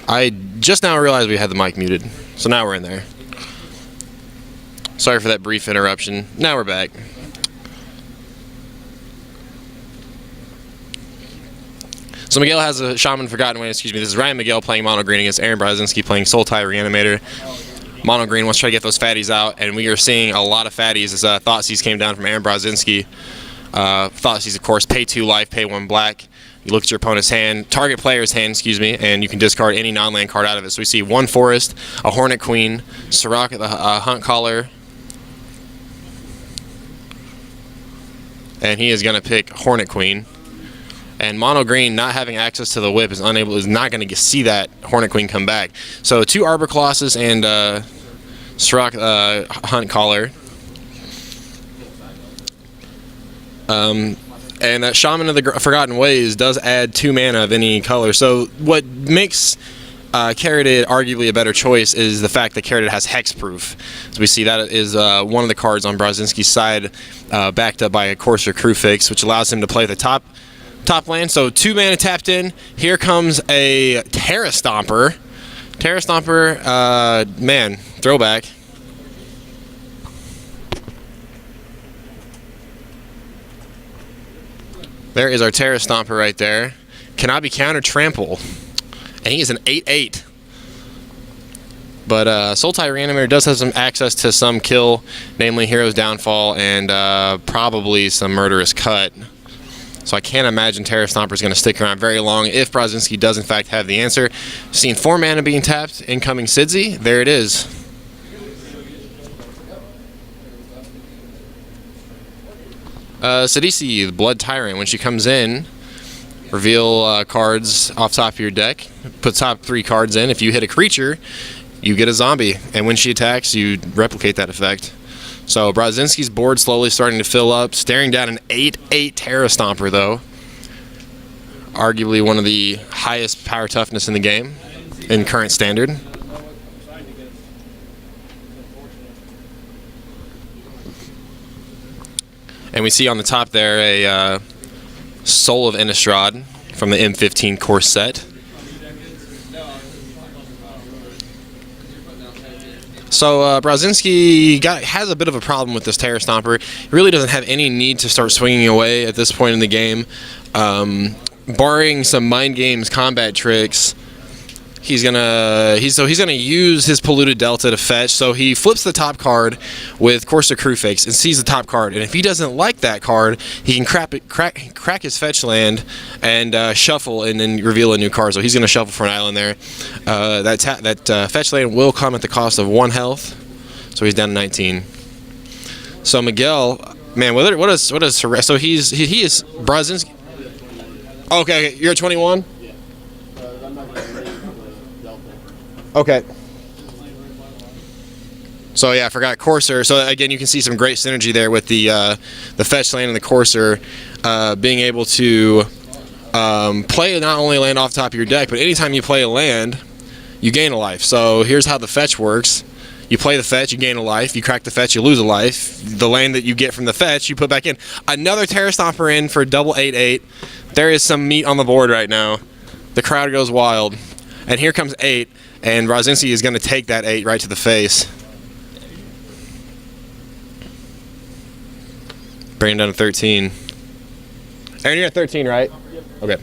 I just now realized we had the mic muted, so now we're in there. Sorry for that brief interruption. Now we're back. So Miguel has a Shaman Forgotten Way. Excuse me. This is Ryan Miguel playing Mono Green against Aaron Brzezinski playing Sultai Reanimator. Mono Green wants to try to get those fatties out, and we are seeing a lot of fatties as Thoughtseize came down from Aaron Brzezinski. Thoughtseize, of course, pay 2 life, pay 1 black. You look at your opponent's hand, target player's hand, excuse me, and you can discard any non-land card out of it. So we see 1 Forest, a Hornet Queen, Sirach, the Hunt Caller, and he is going to pick Hornet Queen. And Mono Green, not having access to the whip, is not going to see that Hornet Queen come back. So 2 Arbor Colossus and Sirach, Hunt Caller. And that Shaman of the Forgotten Ways does add 2 mana of any color. So what makes Caridid arguably a better choice is the fact that Caridid has hexproof. So we see that is one of the cards on Brzezinski's side, backed up by a Courser Crewfix, which allows him to play the top land. So 2 mana tapped in. Here comes a Terra Stomper. Terra Stomper, man, throwback. There is our Terra Stomper right there. Cannot be counter trample. And he is an 8/8. But Sultai Reanimator does have some access to some kill, namely Hero's Downfall and probably some Murderous Cut. So I can't imagine Terra Stomper is going to stick around very long if Brzezinski does in fact have the answer. Seeing 4 mana being tapped, incoming Sidzi. There it is. Sidisi, the Blood Tyrant, when she comes in, reveal cards off top of your deck. Put top 3 cards in. If you hit a creature, you get a zombie. And when she attacks, you replicate that effect. So Brzezinski's board slowly starting to fill up. Staring down an 8/8 Terra Stomper, though. Arguably one of the highest power toughness in the game in current standard. And we see on the top there a Soul of Innistrad from the M15 core set. So Brzezinski has a bit of a problem with this Terra Stomper. He really doesn't have any need to start swinging away at this point in the game. Barring some mind games, combat tricks, he's gonna use his Polluted Delta to fetch. So he flips the top card with Courser Crewfix and sees the top card. And if he doesn't like that card, he can crack his fetch land and shuffle and then reveal a new card. So he's gonna shuffle for an island there. That fetch land will come at the cost of 1 health. So he's down to 19. So Miguel, man, what is so he is Brzezinski. Okay, you're at 21. Okay. So yeah, I forgot Courser. So again, you can see some great synergy there with the fetch land and the Courser being able to play not only land off the top of your deck, but anytime you play a land, you gain a life. So here's how the fetch works. You play the fetch, you gain a life. You crack the fetch, you lose a life. The land that you get from the fetch, you put back in. Another Terra Stomper in for double 8/8. There is some meat on the board right now. The crowd goes wild. And here comes 8. And Brzezinski is going to take that 8 right to the face. Bring him down to 13. Aaron, you're at 13, right? Okay.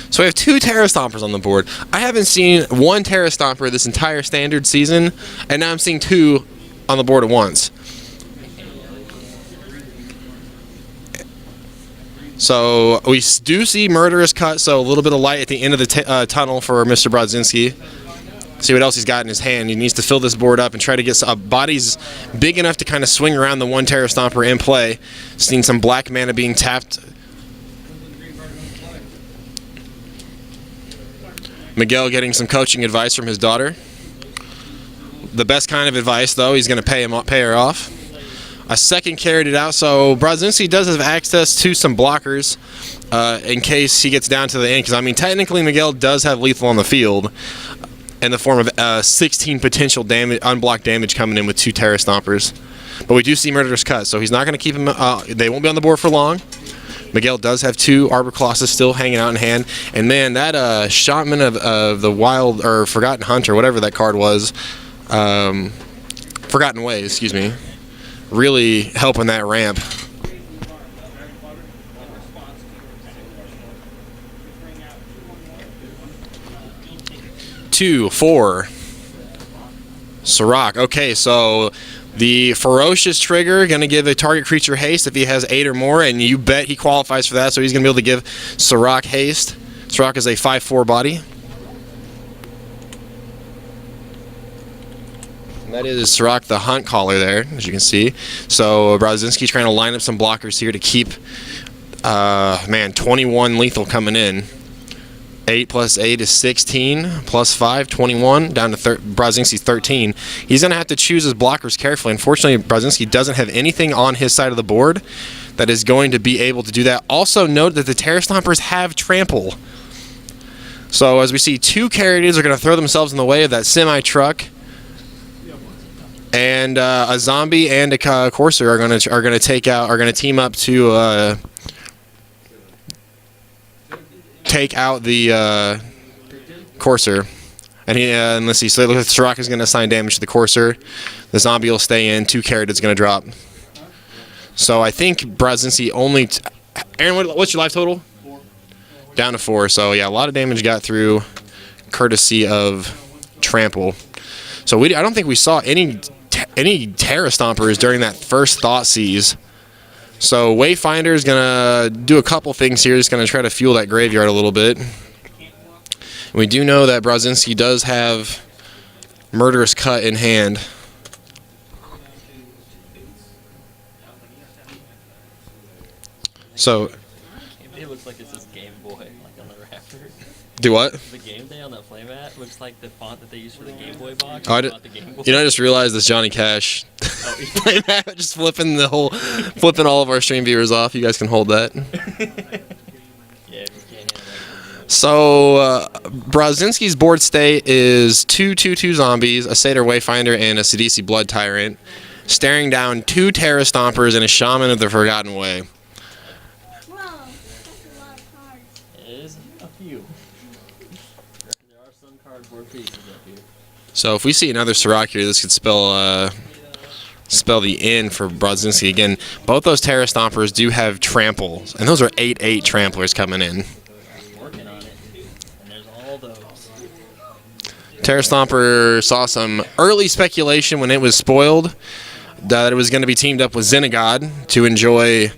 So we have 2 Terra Stompers on the board. I haven't seen 1 Terra Stomper this entire standard season, and now I'm seeing 2 on the board at once. So we do see Murderous Cut, so a little bit of light at the end of the tunnel for Mr. Brzezinski. See what else he's got in his hand. He needs to fill this board up and try to get bodies big enough to kind of swing around the 1 Terra Stomper in play. Seeing some black mana being tapped. Miguel getting some coaching advice from his daughter. The best kind of advice, though. He's going to pay her off. A second carried it out, so Brzezinski does have access to some blockers in case he gets down to the end. Because, I mean, technically Miguel does have lethal on the field in the form of 16 potential damage, unblocked damage coming in with 2 Terra Stompers. But we do see Murderous Cut, so he's not going to keep him. They won't be on the board for long. Miguel does have 2 Arbor Colossus still hanging out in hand. And man, that Shaman of the Wild, or Forgotten Hunter, whatever that card was, Forgotten Way, excuse me, really helping that ramp. Two, 4. Sirach. Okay, so the Ferocious trigger going to give a target creature haste if he has 8 or more, and you bet he qualifies for that, so he's going to be able to give Sirach haste. Sirach is a 5/4 body. And that is Sirach the Hunt Caller there, as you can see. So Brodzinski trying to line up some blockers here to keep, 21 lethal coming in. 8 plus 8 is 16, plus 5, 21, down to Brodzinski's 13. He's going to have to choose his blockers carefully. Unfortunately, Brodzinski doesn't have anything on his side of the board that is going to be able to do that. Also note that the Terror Stompers have trample. So as we see, 2 Caryatids are going to throw themselves in the way of that semi-truck. And a zombie and a Courser are going to team up to take out the Courser. And let's see, so the Sirach is going to assign damage to the Courser. The zombie will stay in, 2 Caryatids going to drop. So I think Brodzinski only... Aaron, what's your life total? 4. Down to 4. So yeah, a lot of damage got through courtesy of trample. So I don't think we saw any Terra Stompers during that first Thought Seize. So Wayfinder is going to do a couple things here. He's going to try to fuel that graveyard a little bit. We do know that Brodzinski does have Murderous Cut in hand. So It looks like it's this Game Boy, like on the wrapper. do what? The game day on that playmat looks like the font that they use for the Game Boy box. Oh, not the Game Boy. I just realized this Johnny Cash playmat, just flipping all of our stream viewers off. You guys can hold that. Yeah, you can't handle that. So Brodzinski's board state is 2/2/2 zombies, a Satyr Wayfinder, and a Sidisi Blood Tyrant, staring down 2 Terra Stompers and a Shaman of the Forgotten Way. Whoa, that's a lot of cards. It is a few. There are some cardboard pieces up here. So if we see another Sirach here, this could spell the end for Brodzinski. Again, both those Terra Stompers do have trample, and those are 8/8 tramplers coming in. Working on it. And there's all those. Terra Stomper saw some early speculation when it was spoiled that it was going to be teamed up with Xenagod to enjoy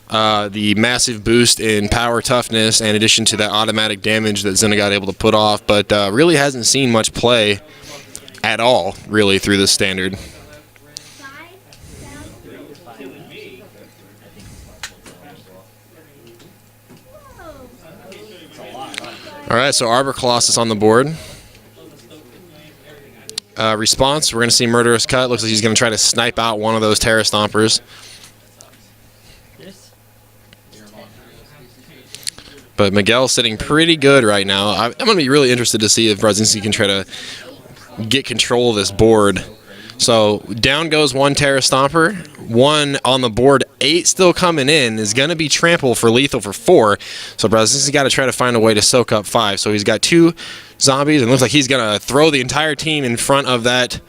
the massive boost in power toughness in addition to that automatic damage that Xenagod able to put off, but really hasn't seen much play at all, really, through this standard. 5, 7. Whoa. All right, so Arbor Colossus on the board. Response, we're going to see Murderous Cut. Looks like he's going to try to snipe out one of those Terra Stompers. This? But Miguel's sitting pretty good right now. I'm going to be really interested to see if Brodzinski can try to get control of this board. So down goes 1 Terra Stomper. 1 on the board. 8 still coming in. Is going to be trample for lethal for 4. So Brodzinski's got to try to find a way to soak up 5. So he's got 2 zombies, and looks like he's going to throw the entire team in front of that.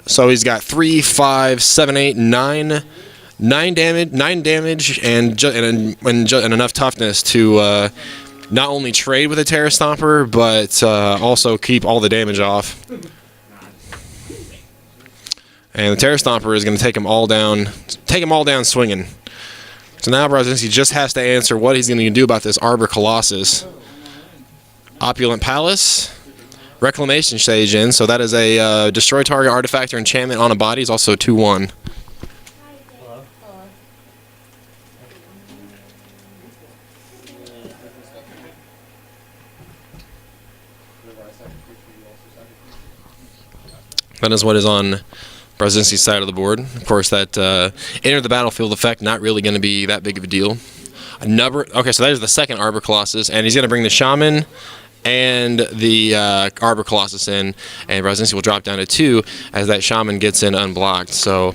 So he's got 3, 5, 7, 8, 9 damage, and enough toughness to not only trade with a Terra Stomper, but also keep all the damage off. And the Terra Stomper is going to take them all down swinging. So now Brodzinski just has to answer what he's going to do about this Arbor Colossus. Opulent Palace, Reclamation Stage in, so that is a destroy target artifact or enchantment on a body. Is also 2/1. Hello? That is what is on Brodzinski's side of the board. Of course, that enter the battlefield effect, not really going to be that big of a deal. Okay, so that is the second Arbor Colossus, and he's going to bring the Shaman and the Arbor Colossus in, and Brodzinski will drop down to 2 as that Shaman gets in unblocked. So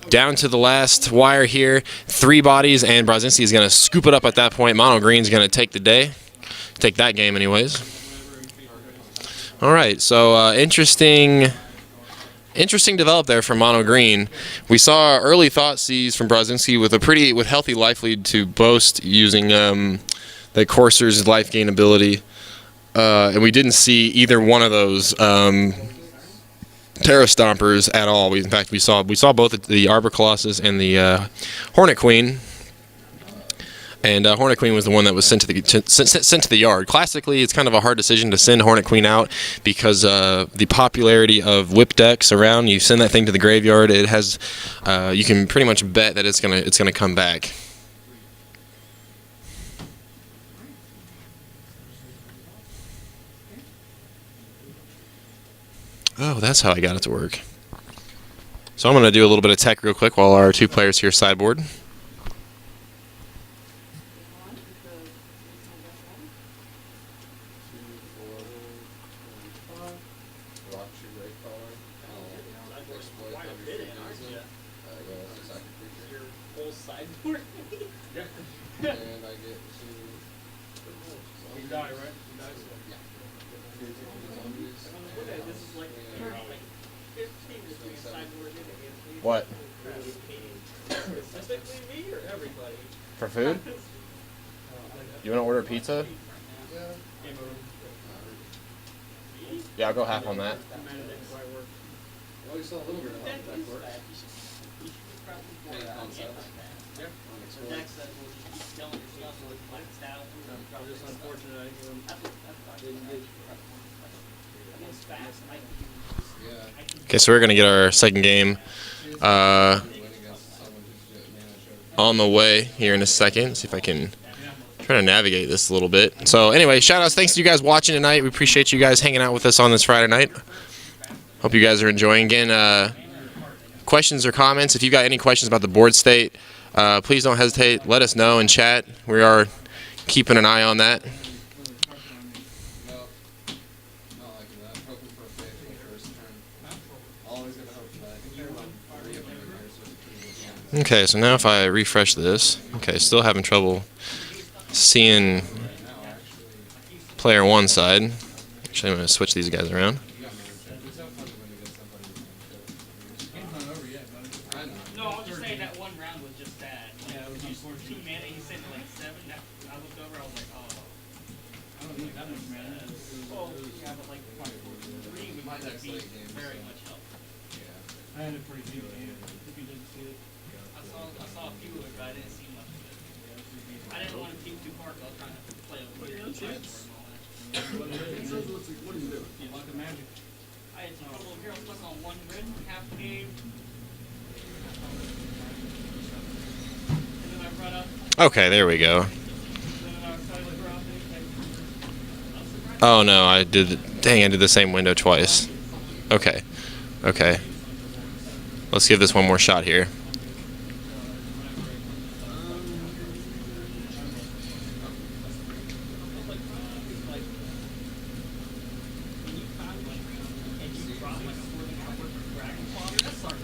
down to the last wire here. 3 bodies, and Brzezinski is going to scoop it up at that point. Mono Green's going to take the day. Take that game anyways. All right, so interesting develop there from Mono Green. We saw early thought sees from Brzezinski with healthy life lead to boast using the Courser's life gain ability. And we didn't see either one of those Terra Stompers at all. In fact, we saw both the Arbor Colossus and the Hornet Queen. And Hornet Queen was the one that was sent to the yard. Classically, it's kind of a hard decision to send Hornet Queen out because the popularity of whip decks around. You send that thing to the graveyard, it has you can pretty much bet that it's gonna come back. Oh, that's how I got it to work. So I'm gonna do a little bit of tech real quick while our 2 players here sideboard. What? For food? You want to order pizza? Yeah, I'll go half on that. Okay, so we're going to get our second game on the way here in a second. See if I can try to navigate this a little bit. So anyway, shout outs, thanks to you guys watching tonight. We appreciate you guys hanging out with us on this Friday night. Hope you guys are enjoying. Again, questions or comments, if you've got any questions about the board state, please don't hesitate. Let us know in chat. We are keeping an eye on that. Okay, so now if I refresh this, okay, still having trouble seeing player 1 side. Actually, I'm going to switch these guys around. No, I'll just say that one round was just bad. Yeah, it was just 2 mana. He said like 7. I looked over, I was like, oh. I don't think that much mana. Oh, yeah, but like 3 would be very much help. I had a pretty deep game, if you didn't see it. I saw a few of it, but I didn't see much of it. I didn't want to keep too far, because I was trying to play a quick chance. What do you do? Yeah, like a magic. I had trouble here. I was stuck on 1 grid, half game. And then I brought up. Okay, there we go. Oh no, I did. Dang, I did the same window twice. Okay. Okay. Let's give this one more shot here.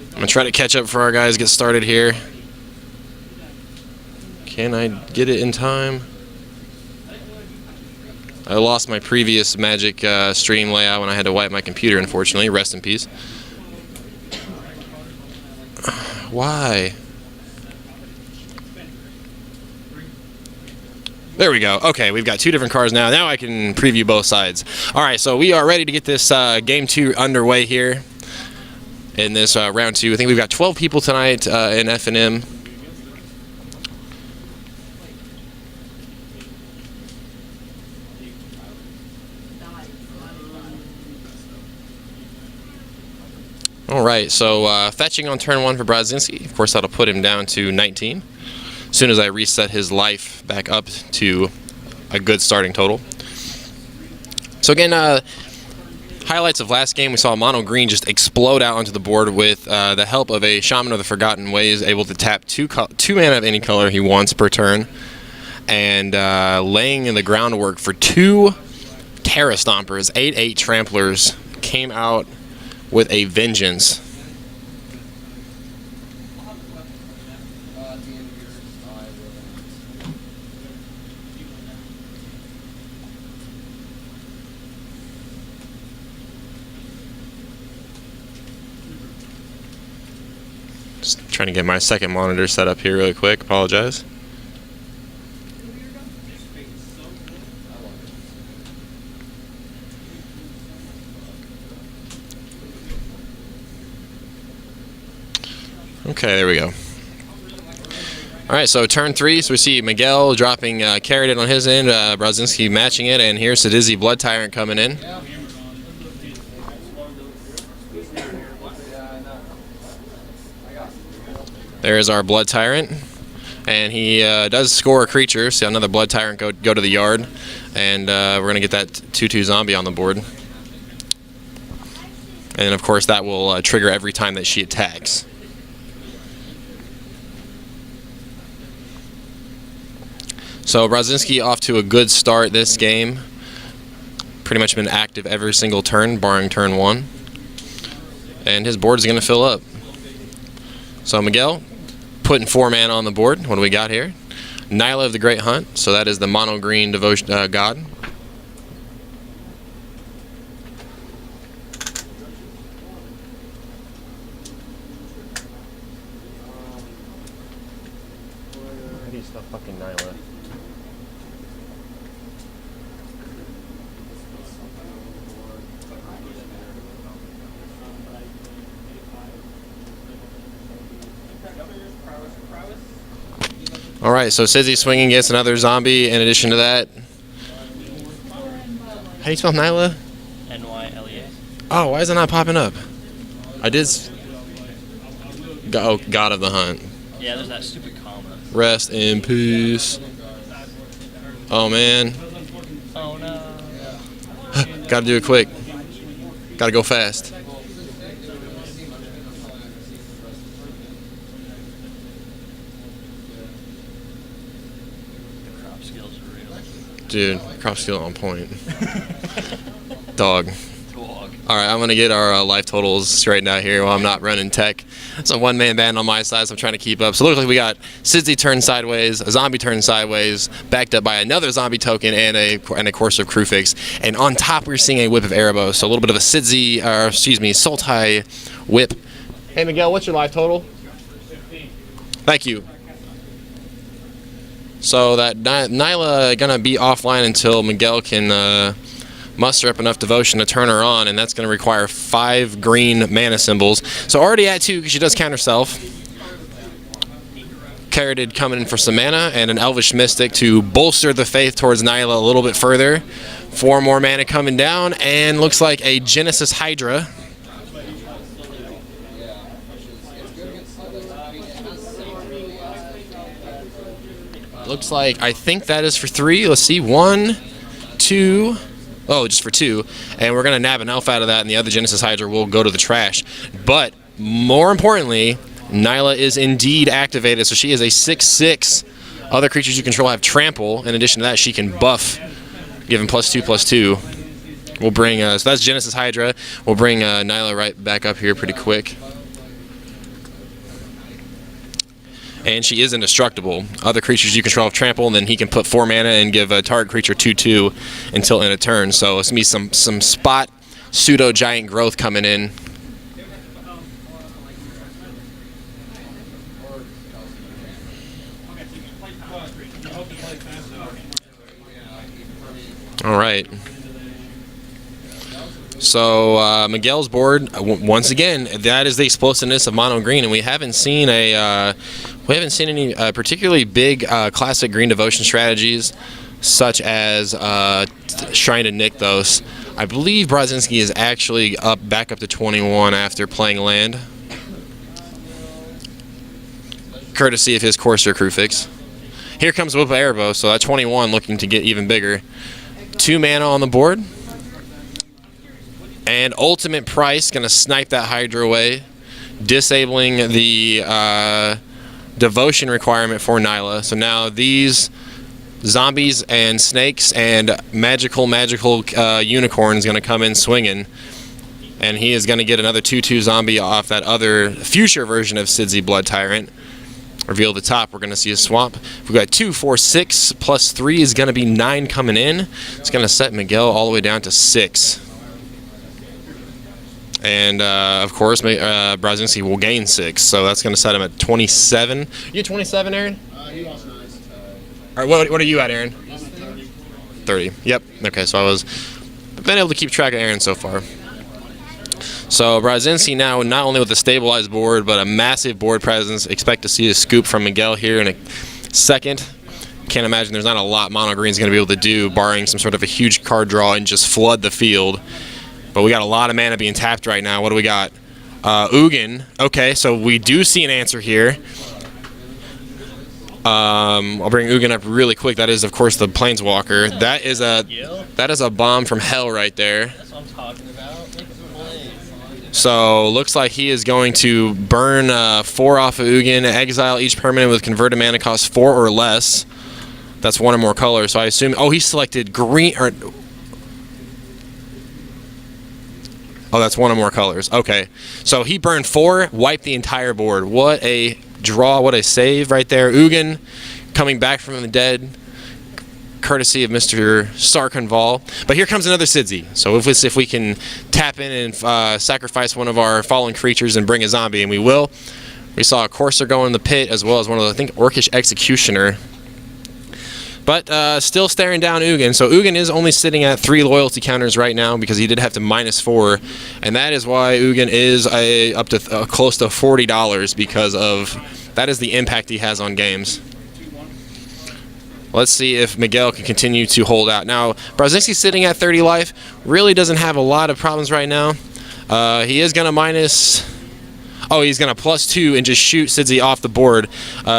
I'm going to try to catch up for our guys get started here. Can I get it in time? I lost my previous Magic stream layout when I had to wipe my computer, unfortunately. Rest in peace. Why? There we go. Okay, we've got 2 different cards now. Now I can preview both sides. All right, so we are ready to get this Game 2 underway here in this round 2. I think we've got 12 people tonight in F&M. All right, so fetching on turn 1 for Brzezinski. Of course, that'll put him down to 19. As soon as I reset his life back up to a good starting total. So again, highlights of last game, we saw Mono Green just explode out onto the board with the help of a Shaman of the Forgotten Ways, able to tap 2 mana of any color he wants per turn, and laying in the groundwork for 2 Terra Stompers, 8/8 Tramplers, came out with a vengeance. Just trying to get my second monitor set up here really quick. Apologize. Okay, there we go. All right, so turn 3. So we see Miguel dropping Carradine on his end, Brodzinski matching it, and here's Sadizzy Blood Tyrant coming in. There's our Blood Tyrant, and he does score a creature. So another Blood Tyrant go to the yard, and we're gonna get that 2/2 zombie on the board. And of course, that will trigger every time that she attacks. So Brodzinski off to a good start this game. Pretty much been active every single turn, barring turn 1. And his board is going to fill up. So Miguel putting 4 mana on the board. What do we got here? Nyla of the Great Hunt. So that is the mono green devotion god. How do you spell fucking Nyla? Alright, so Sizzy swinging gets another zombie in addition to that. How do you spell Nyla? N-Y-L-E-A. Oh, why is it not popping up? I did. Oh, God of the Hunt. Yeah, there's that stupid comma. Rest in peace. Oh, man. Oh no. Gotta do it quick. Gotta go fast. Crop skills are real. Dude, crop skill on point. Dog. Dog. Alright, I'm gonna get our life totals straightened out here while I'm not running tech. It's a one-man band on my side, so I'm trying to keep up. So it looks like we got Sizzy turned sideways, a zombie turned sideways, backed up by another zombie token and a course of Crufix. And on top, we're seeing a whip of Erebos. So a little bit of a Sizzy, Sultai whip. Hey Miguel, what's your life total? 15. Thank you. So that Nyla gonna be offline until Miguel can muster up enough devotion to turn her on, and that's going to require 5 green mana symbols. So already at 2 because she does counter self. Carradine coming in for some mana, and an Elvish Mystic to bolster the faith towards Nyla a little bit further. 4 more mana coming down, and looks like a Genesis Hydra. Looks like, I think that is for 3. Let's see, 1, 2... Oh, just for 2. And we're going to nab an elf out of that, and the other Genesis Hydra will go to the trash. But, more importantly, Nyla is indeed activated, so she is a 6/6. Other creatures you control have trample. In addition to that, she can buff, given +2/+2. We'll bring, so that's Genesis Hydra. We'll bring Nyla right back up here pretty quick. And she is indestructible. Other creatures you control have trample, and then he can put 4 mana and give a target creature 2/2 until end of turn. So it's gonna be some spot pseudo giant growth coming in. All right. So Miguel's board, once again, that is the explosiveness of mono green, and we haven't seen any particularly big classic green devotion strategies, such as Shrine to Nykthos. I believe Brodzinski is actually back up to 21 after playing land, courtesy of his Courser Crufix. Here comes Whip of Erebos, so that 21 looking to get even bigger. 2 mana on the board. And Ultimate Price going to snipe that Hydra away, disabling the devotion requirement for Nyla. So now these zombies and snakes and magical unicorns going to come in swinging. And he is going to get another 2/2 zombie off that other future version of Sizzy Blood Tyrant. reveal the top, we're going to see a swamp. We've got 2, 4, 6 plus 3 is going to be 9 coming in. It's going to set Miguel all the way down to 6. And, of course, Brzezinski will gain 6, so that's going to set him at 27. You at 27, Aaron? He lost nice. All right, what are you at, Aaron? 30. Yep. Okay, so I've been able to keep track of Aaron so far. So Brzezinski now not only with a stabilized board, but a massive board presence. Expect to see a scoop from Miguel here in a second. Can't imagine there's not a lot Mono Green's going to be able to do, barring some sort of a huge card draw and just flood the field. But we got a lot of mana being tapped right now. What do we got? Ugin. Okay, so we do see an answer here. I'll bring Ugin up really quick. That is, of course, the Planeswalker. That is a bomb from hell right there. That's what I'm talking about. Make a play. So looks like he is going to burn 4 off of Ugin, exile each permanent with converted mana cost 4 or less. That's 1 or more colors. So I assume. Oh, he selected green. Oh, that's 1 or more colors. Okay. So he burned 4, wiped the entire board. What a draw, what a save right there. Ugin coming back from the dead, courtesy of Mr. Sarkonval. But here comes another Sidzi. So if we can tap in and sacrifice one of our fallen creatures and bring a zombie, and we will. We saw a Courser go in the pit, as well as one of the, I think, Orcish Executioner. But still staring down Ugin. So Ugin is only sitting at 3 loyalty counters right now because he did have to -4. And that is why Ugin is up to close to $40 because of that is the impact he has on games. Let's see if Miguel can continue to hold out. Now, Brzezinski sitting at 30 life really doesn't have a lot of problems right now. He is going to minus... Oh, he's going to +2 and just shoot Sidzi off the board.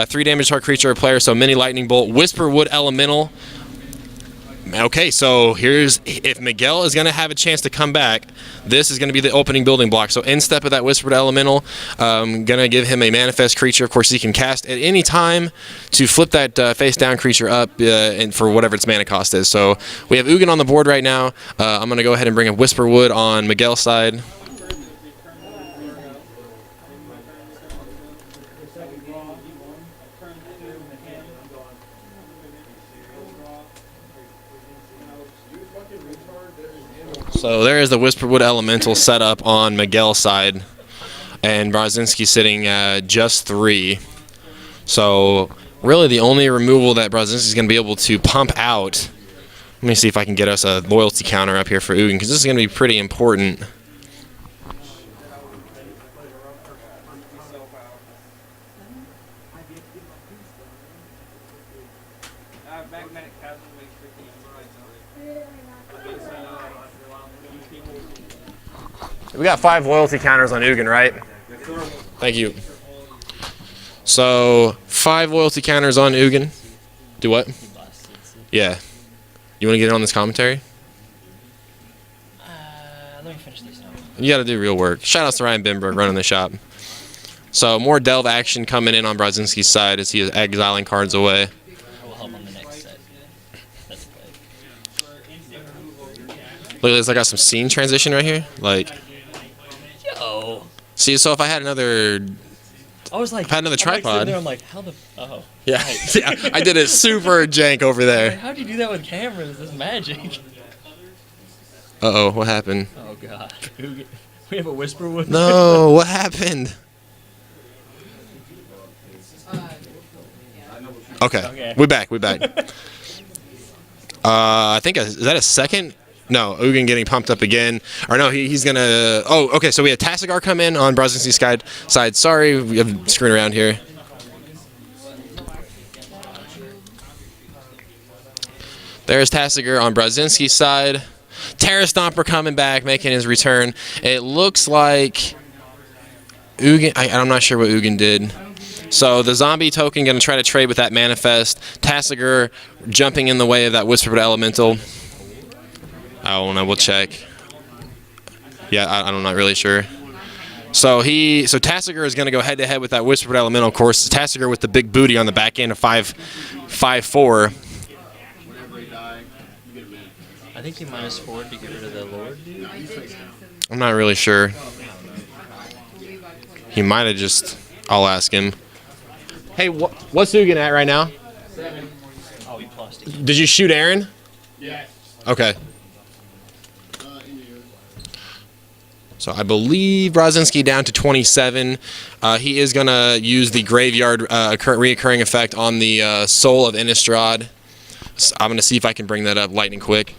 3 damage to our creature or player, so mini lightning bolt. Whisperwood Elemental. Okay, so here's... If Miguel is going to have a chance to come back, this is going to be the opening building block. So instep of that Whispered Elemental. Going to give him a manifest creature. Of course, he can cast at any time to flip that face-down creature up and for whatever its mana cost is. So we have Ugin on the board right now. I'm going to go ahead and bring up Whisperwood on Miguel's side. So there is the Whisperwood Elemental set up on Miguel's side, and Brzezinski sitting just 3. So really the only removal that Brzezinski is going to be able to pump out. Let me see if I can get us a loyalty counter up here for Ugin, because this is going to be pretty important. We got 5 loyalty counters on Ugin, right? Thank you. So 5 loyalty counters on Ugin. Do what? Yeah. You want to get in on this commentary? Let me finish this now. You got to do real work. Shout out to Ryan Bimberg running the shop. So more delve action coming in on Brzezinski's side as he is exiling cards away. I will help on the next set. That's Look at this. I got some scene transition right here. Like. Yo. See, so if I had another... I was like... If I had another tripod... I'm like, how the... Oh. Yeah. Yeah, I did it super jank over there. Like, how'd you do that with cameras? This is magic. Uh-oh, what happened? Oh, God. We have a Whisperwood. No, what happened? Okay, we back. I think, is that a second? No, Ugin getting pumped up again. Or no, he's going to... Oh, okay, so we had Tassigar come in on Brzezinski's side. Sorry, we have screwing around here. There's Tassigar on Brzezinski's side. Terra Stomper coming back, making his return. It looks like Ugin... I'm not sure what Ugin did. So the zombie token going to try to trade with that manifest. Tassigar jumping in the way of that Whispered Elemental. I don't know. We'll check. Yeah, I'm not really sure. So Tassigar is going to go head to head with that Whispered Elemental. Of course, Tassigar with the big booty on the back end of 5/4. I think he -4 to get rid of the Lord, dude. I'm not really sure. He might have just... I'll ask him. Hey, what's Ugin at right now? 7. Oh, he plus it. Did you shoot Aaron? Yeah. Okay. So I believe Brzezinski down to 27. He is going to use the graveyard reoccurring effect on the Soul of Innistrad. So I'm going to see if I can bring that up lightning quick.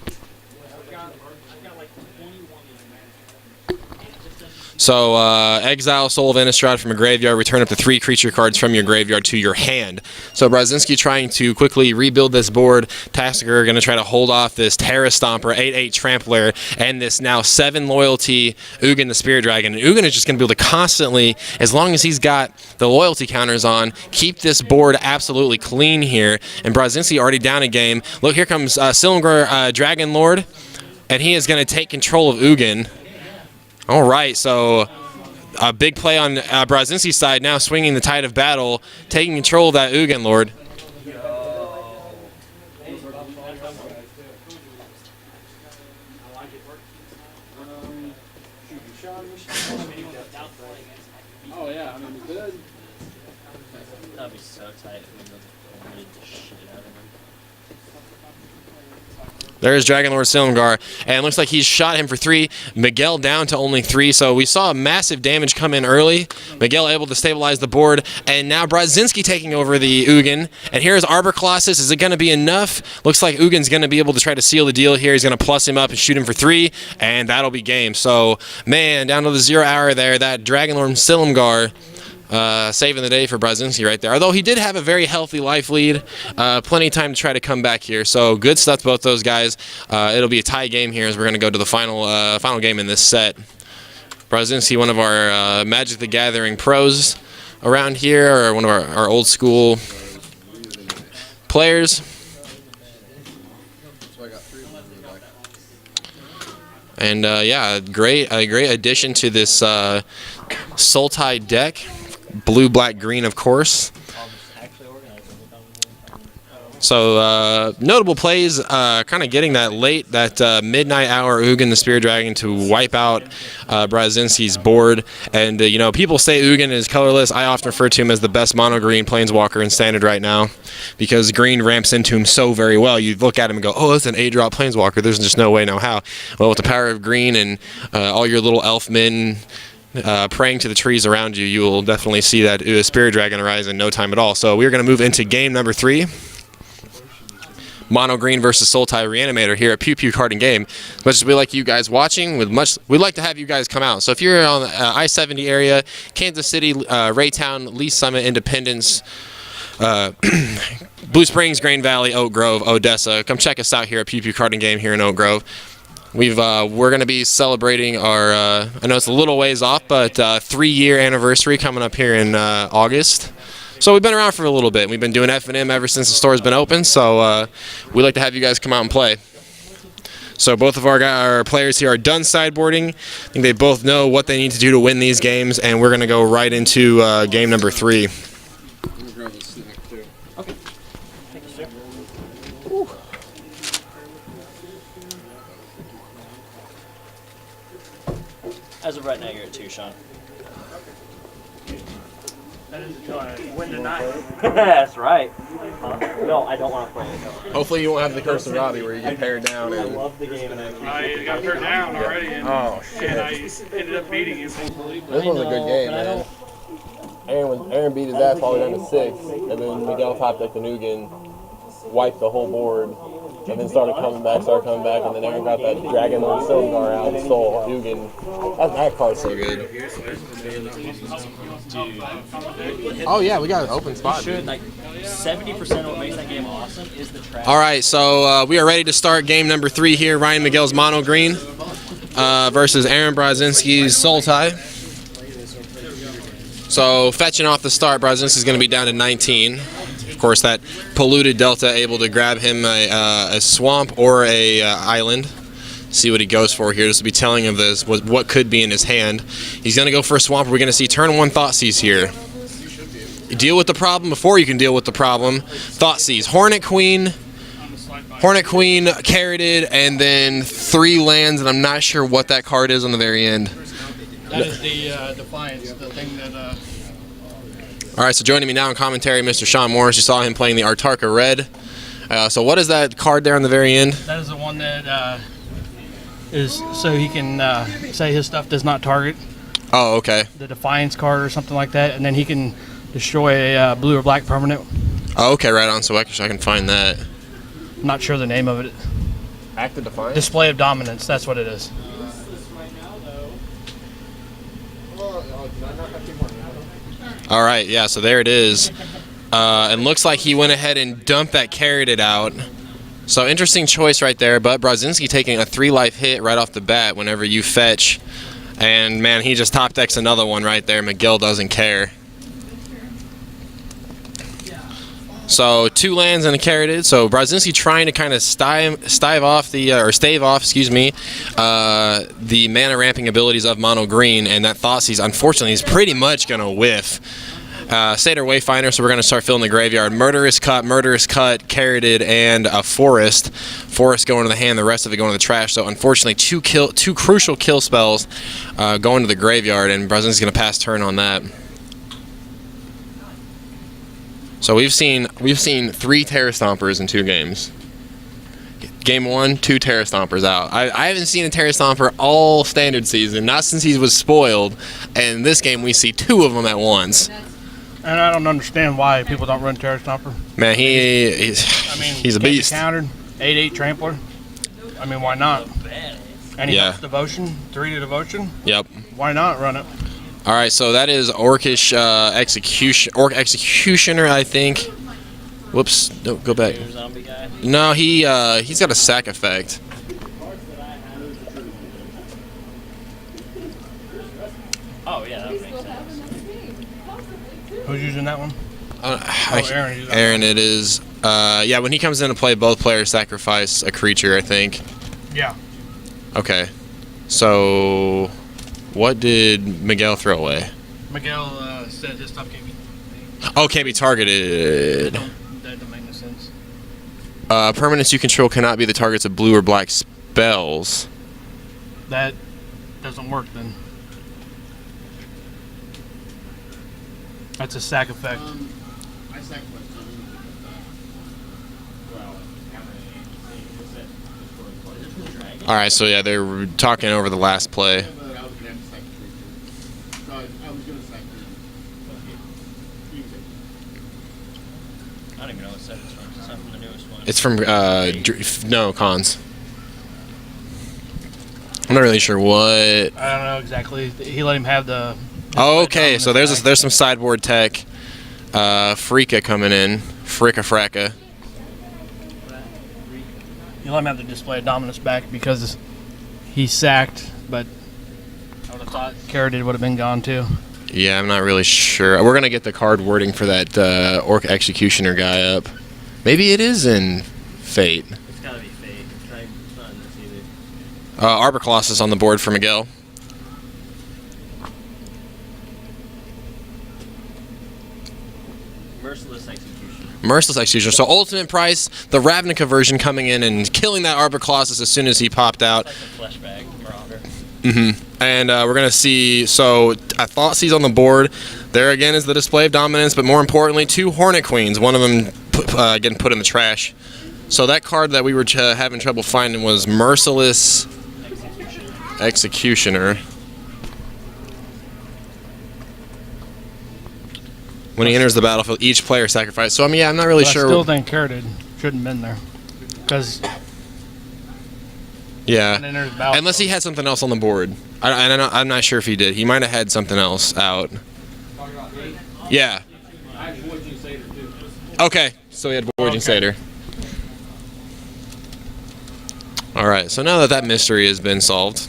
So exile Soul of Innistrad from a graveyard, return up to 3 creature cards from your graveyard to your hand. So Brzezinski trying to quickly rebuild this board. Tasker going to try to hold off this Terra Stomper, 8/8 Trampler, and this now 7 loyalty Ugin the Spirit Dragon. And Ugin is just going to be able to constantly, as long as he's got the loyalty counters on, keep this board absolutely clean here. And Brzezinski already down a game. Look, here comes Silumgar Dragon Lord, and he is going to take control of Ugin. All right, so a big play on Brzezinski's side now, swinging the tide of battle, taking control of that Ugin Lord. Oh yeah, I mean good. That'd be so tight if we made the shit out of him. There's Dragon Lord Silumgar, and it looks like he's shot him for 3. Miguel down to only 3, so we saw massive damage come in early. Miguel able to stabilize the board, and now Brzezinski taking over the Ugin. And here's Arbor Colossus. Is it going to be enough? Looks like Ugin's going to be able to try to seal the deal here. He's going to plus him up and shoot him for 3, and that'll be game. So, man, down to the 0 hour there, that Dragon Lord Silumgar saving the day for Brzezinski right there. Although he did have a very healthy life lead. Plenty of time to try to come back here. So good stuff to both those guys. It'll be a tie game here as we're going to go to the final game in this set. Brzezinski, one of our Magic the Gathering pros around here, or one of our old school players. And yeah, a great addition to this Sultai deck. Blue, black, green, of course. So notable plays, kind of getting that midnight hour Ugin the Spirit Dragon to wipe out Brzezinski's board. And you know, people say Ugin is colorless. I often refer to him as the best mono green planeswalker in Standard right now, because green ramps into him so very well. You look at him and go, oh, that's an 8-drop planeswalker. There's just no way, no how. Well, with the power of green and all your little elf men praying to the trees around you, you will definitely see that Spirit Dragon arise in no time at all. So we're going to move into game number 3. Mono Green versus Sultai Reanimator here at Pew Pew Carding Game. As much as we like you guys watching, we'd like to have you guys come out. So if you're on the I-70 area, Kansas City, Raytown, Lee Summit, Independence, Blue Springs, Grain Valley, Oak Grove, Odessa, come check us out here at Pew Pew Carding Game here in Oak Grove. We're going to be celebrating our, I know it's a little ways off, but 3-year anniversary coming up here in August. So we've been around for a little bit. We've been doing F&M ever since the store's been open, so we'd like to have you guys come out and play. So both of our players here are done sideboarding. I think they both know what they need to do to win these games, and we're going to go right into game number 3. Okay. As of right now, you're at 2, Sean. That is until I win tonight. That's right. No, I don't want to play it. Hopefully you won't have the curse of Robbie where you get paired down. I And love the game. And I got turned down already, and, oh, shit. and I ended up beating you. This was a good game, man. Aaron beat his ass all the way down to 6, and then Miguel top decked the Ugin, wiped the whole board, and then started coming back, and then Aaron got that Dragon Lord Silumgar out and stole Ugin. That card's so good. Oh yeah, we got an open spot. Should, like, 70% of what makes that game awesome is the trash. All right, so we are ready to start game number 3 here. Ryan Miguel's Mono Green versus Aaron Brzezinski's Sultai. So fetching off the start, Brzezinski's going to be down to 19. Of course, that polluted Delta able to grab him a swamp or a island. See what he goes for here. This will be telling of this what could be in his hand. He's going to go for a swamp. We're going to see turn 1 Thoughtseize here. You deal with the problem before you can deal with the problem. Thoughtseize. Hornet Queen, carroted, and then 3 lands, and I'm not sure what that card is on the very end. That is the Defiance, the thing that... All right, so joining me now in commentary, Mr. Sean Morris. You saw him playing the Artarka Red. So what is that card there on the very end? That is the one that is so he can say his stuff does not target Oh, okay. the Defiance card or something like that, and then he can destroy a blue or black permanent. Oh, okay, right on. So I can find that. I'm not sure the name of it. Active Defiance? Display of Dominance, that's what it is. All right, yeah, so there it is. And looks like he went ahead and dumped that, carried it out. So interesting choice right there, but Brodzinski taking a 3-life hit right off the bat whenever you fetch. And, man, he just top decks another one right there. Miguel doesn't care. So 2 lands and a carried. So Brodzinski trying to kind of stave off, the mana ramping abilities of Mono Green, and that Thoughtseize, unfortunately, is pretty much going to whiff. Satyr Wayfinder, so we're going to start filling the graveyard. Murderous Cut, carried, and a Forest. Forest going to the hand, the rest of it going to the trash. So unfortunately, two crucial kill spells going to the graveyard, and Brodzinski's going to pass turn on that. So we've seen 3 Terra Stompers in 2 games. Game 1, 2 Terra Stompers out. I haven't seen a Terra Stomper all standard season, not since he was spoiled. And this game we see 2 of them at once. And I don't understand why people don't run Terra Stomper. Man, he's a beast. Countered, 8/8 Trampler. I mean, why not? And he has Devotion, 3 to Devotion. Yep. Why not run it? All right, so that is Orcish Executioner, I think. Whoops, no, go back. No, he's got a sack effect. Oh yeah, that makes sense. Who's using that one? Aaron. Aaron, it is. Yeah, when he comes in to play, both players sacrifice a creature, I think. Yeah. Okay, so what did Miguel throw away? Miguel said his stuff can't be. Oh, can't be targeted. That don't make no sense. Permanents you control cannot be the targets of blue or black spells. That doesn't work then. That's a sack effect. I sacrificed something. All right, so yeah, they were talking over the last play. I was going to sack creature. So I was going to sack creature. I don't even know what set it's from. It's not from the newest one. It's from no cons. I'm not really sure what. I don't know exactly. He let him have the. Oh, okay, so there's some sideboard tech. Frika coming in. Fricka Fracka. You let him have the display of dominance back because he sacked, but I would have thought Carradid would have been gone too. Yeah, I'm not really sure. We're gonna get the card wording for that Orc Executioner guy up. Maybe it is in Fate. It's gotta be Fate. It's not in this either. Arbor Colossus on the board for Miguel. Merciless Execution. Merciless Executioner. So ultimate price, the Ravnica version coming in and killing that Arbor Colossus as soon as he popped out. It's like a flashback Marauder. And we're going to see, so a Thoughtseize on the board. There again is the display of dominance, but more importantly, 2 Hornet Queens. One of them getting put in the trash. So that card that we were having trouble finding was Merciless Executioner. When he enters the battlefield, each player sacrifices. So, I mean, yeah, I'm not really sure. I still think Carradid shouldn't have been there. Because. Yeah. Unless he had something else on the board. I'm not sure if he did. He might have had something else out. Yeah. I had Voyaging Satyr too. Okay. So he had Voyaging Satyr. All right. So now that mystery has been solved,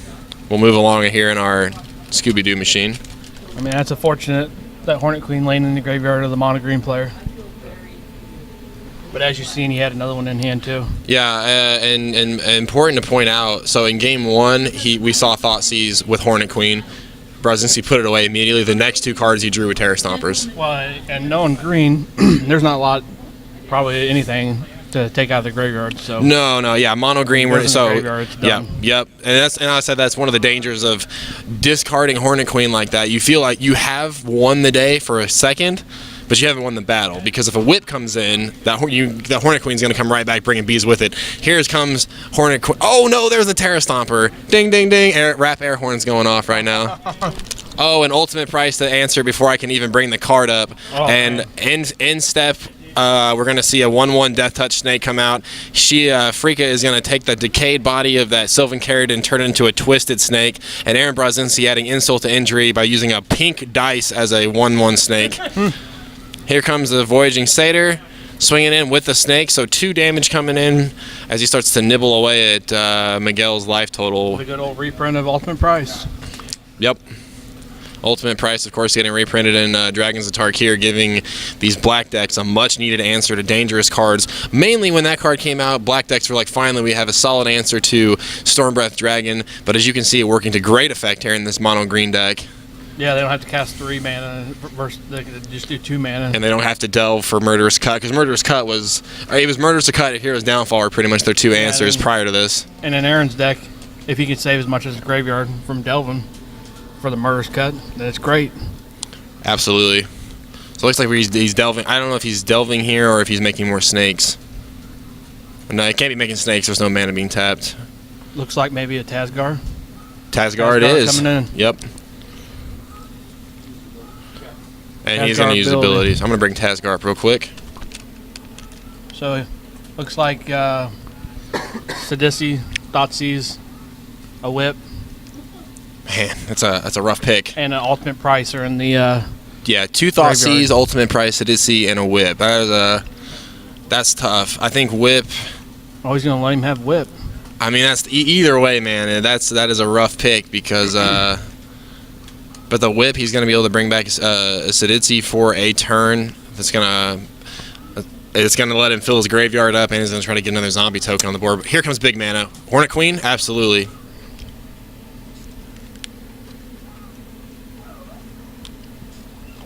we'll move along here in our Scooby-Doo machine. I mean, that's unfortunate. That Hornet Queen laying in the graveyard of the mono green player. But as you've seen, he had another one in hand too. Yeah, and important to point out. So in game 1, we saw Thoughtseize with Hornet Queen. Brodzinski put it away immediately. The next 2 cards he drew with Terra Stompers. Well, and knowing green, there's not a lot, probably anything to take out of the graveyard. So no, yeah, mono green. Yep. And I said that's one of the dangers of discarding Hornet Queen like that. You feel like you have won the day for a second, but you haven't won the battle, because if a whip comes in, that Hornet Queen's going to come right back bringing bees with it. Here comes Hornet Queen. Oh no, there's the Terra Stomper. Ding, ding, ding. Rap air horn's going off right now. Oh, an ultimate price to answer before I can even bring the card up. And in step, we're going to see a 1/1 Death Touch Snake come out. Frika is going to take the decayed body of that Sylvan Carrot and turn it into a Twisted Snake. And Aaron Brazinski adding insult to injury by using a pink dice as a 1/1 snake. Here comes the Voyaging Satyr, swinging in with the snake. So 2 damage coming in as he starts to nibble away at Miguel's life total. The good old reprint of Ultimate Price. Yep. Ultimate Price, of course, getting reprinted in Dragons of Tarkir, giving these black decks a much-needed answer to dangerous cards. Mainly when that card came out, black decks were like, finally, we have a solid answer to Stormbreath Dragon. But as you can see, it working to great effect here in this mono-green deck. Yeah, they don't have to cast 3 mana versus they could just do 2 mana. And they don't have to delve for Murderous Cut, because Murderous Cut was... It was Murderous Cut and Hero's Downfall are pretty much their 2 answers prior to this. And in Aaron's deck, if he can save as much as his graveyard from delving for the Murderous Cut, then it's great. Absolutely. So it looks like he's delving. I don't know if he's delving here or if he's making more snakes. No, he can't be making snakes. There's no mana being tapped. Looks like maybe a Tazgar. Tazgar it is. Coming in. Yep. And he's going to use abilities. I'm going to bring Tazgar up real quick. So, looks like Sidisi, Thoughtseize, a whip, Man, that's a rough pick. and an Ultimate Price are in the. Yeah, 2 Thoughtseize, Ultimate Price, Sidisi, and a whip. That's tough. I think whip. Oh, he's gonna let him have whip. I mean, that's either way, man. That is a rough pick because. But the whip, he's going to be able to bring back a Sidisi for a turn. It's going to let him fill his graveyard up, and he's going to try to get another zombie token on the board. But here comes big mana. Hornet Queen, absolutely.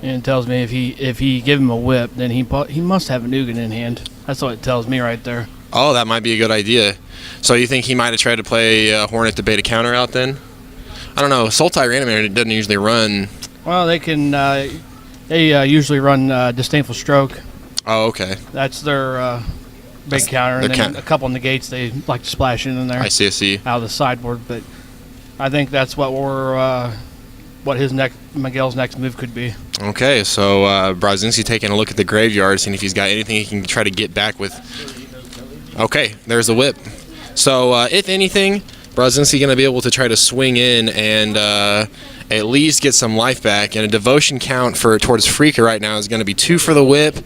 And it tells me if he give him a whip, then he must have an Ugin in hand. That's what it tells me right there. Oh, that might be a good idea. So you think he might have tried to play Hornet to bait a counter out then? I don't know. Sultai Reanimator doesn't usually run. Well, they can. They usually run Disdainful Stroke. Oh, okay. That's their big counter, and then a couple negates they like to splash in there. I see. Out of the sideboard, but I think that's what Miguel's next move could be. Okay, so Brazinski taking a look at the graveyard, seeing if he's got anything he can try to get back with. Okay, there's the whip. So if anything, Brazinski going to be able to try to swing in and at least get some life back. And a devotion count towards Frika right now is going to be 2 for the whip, 2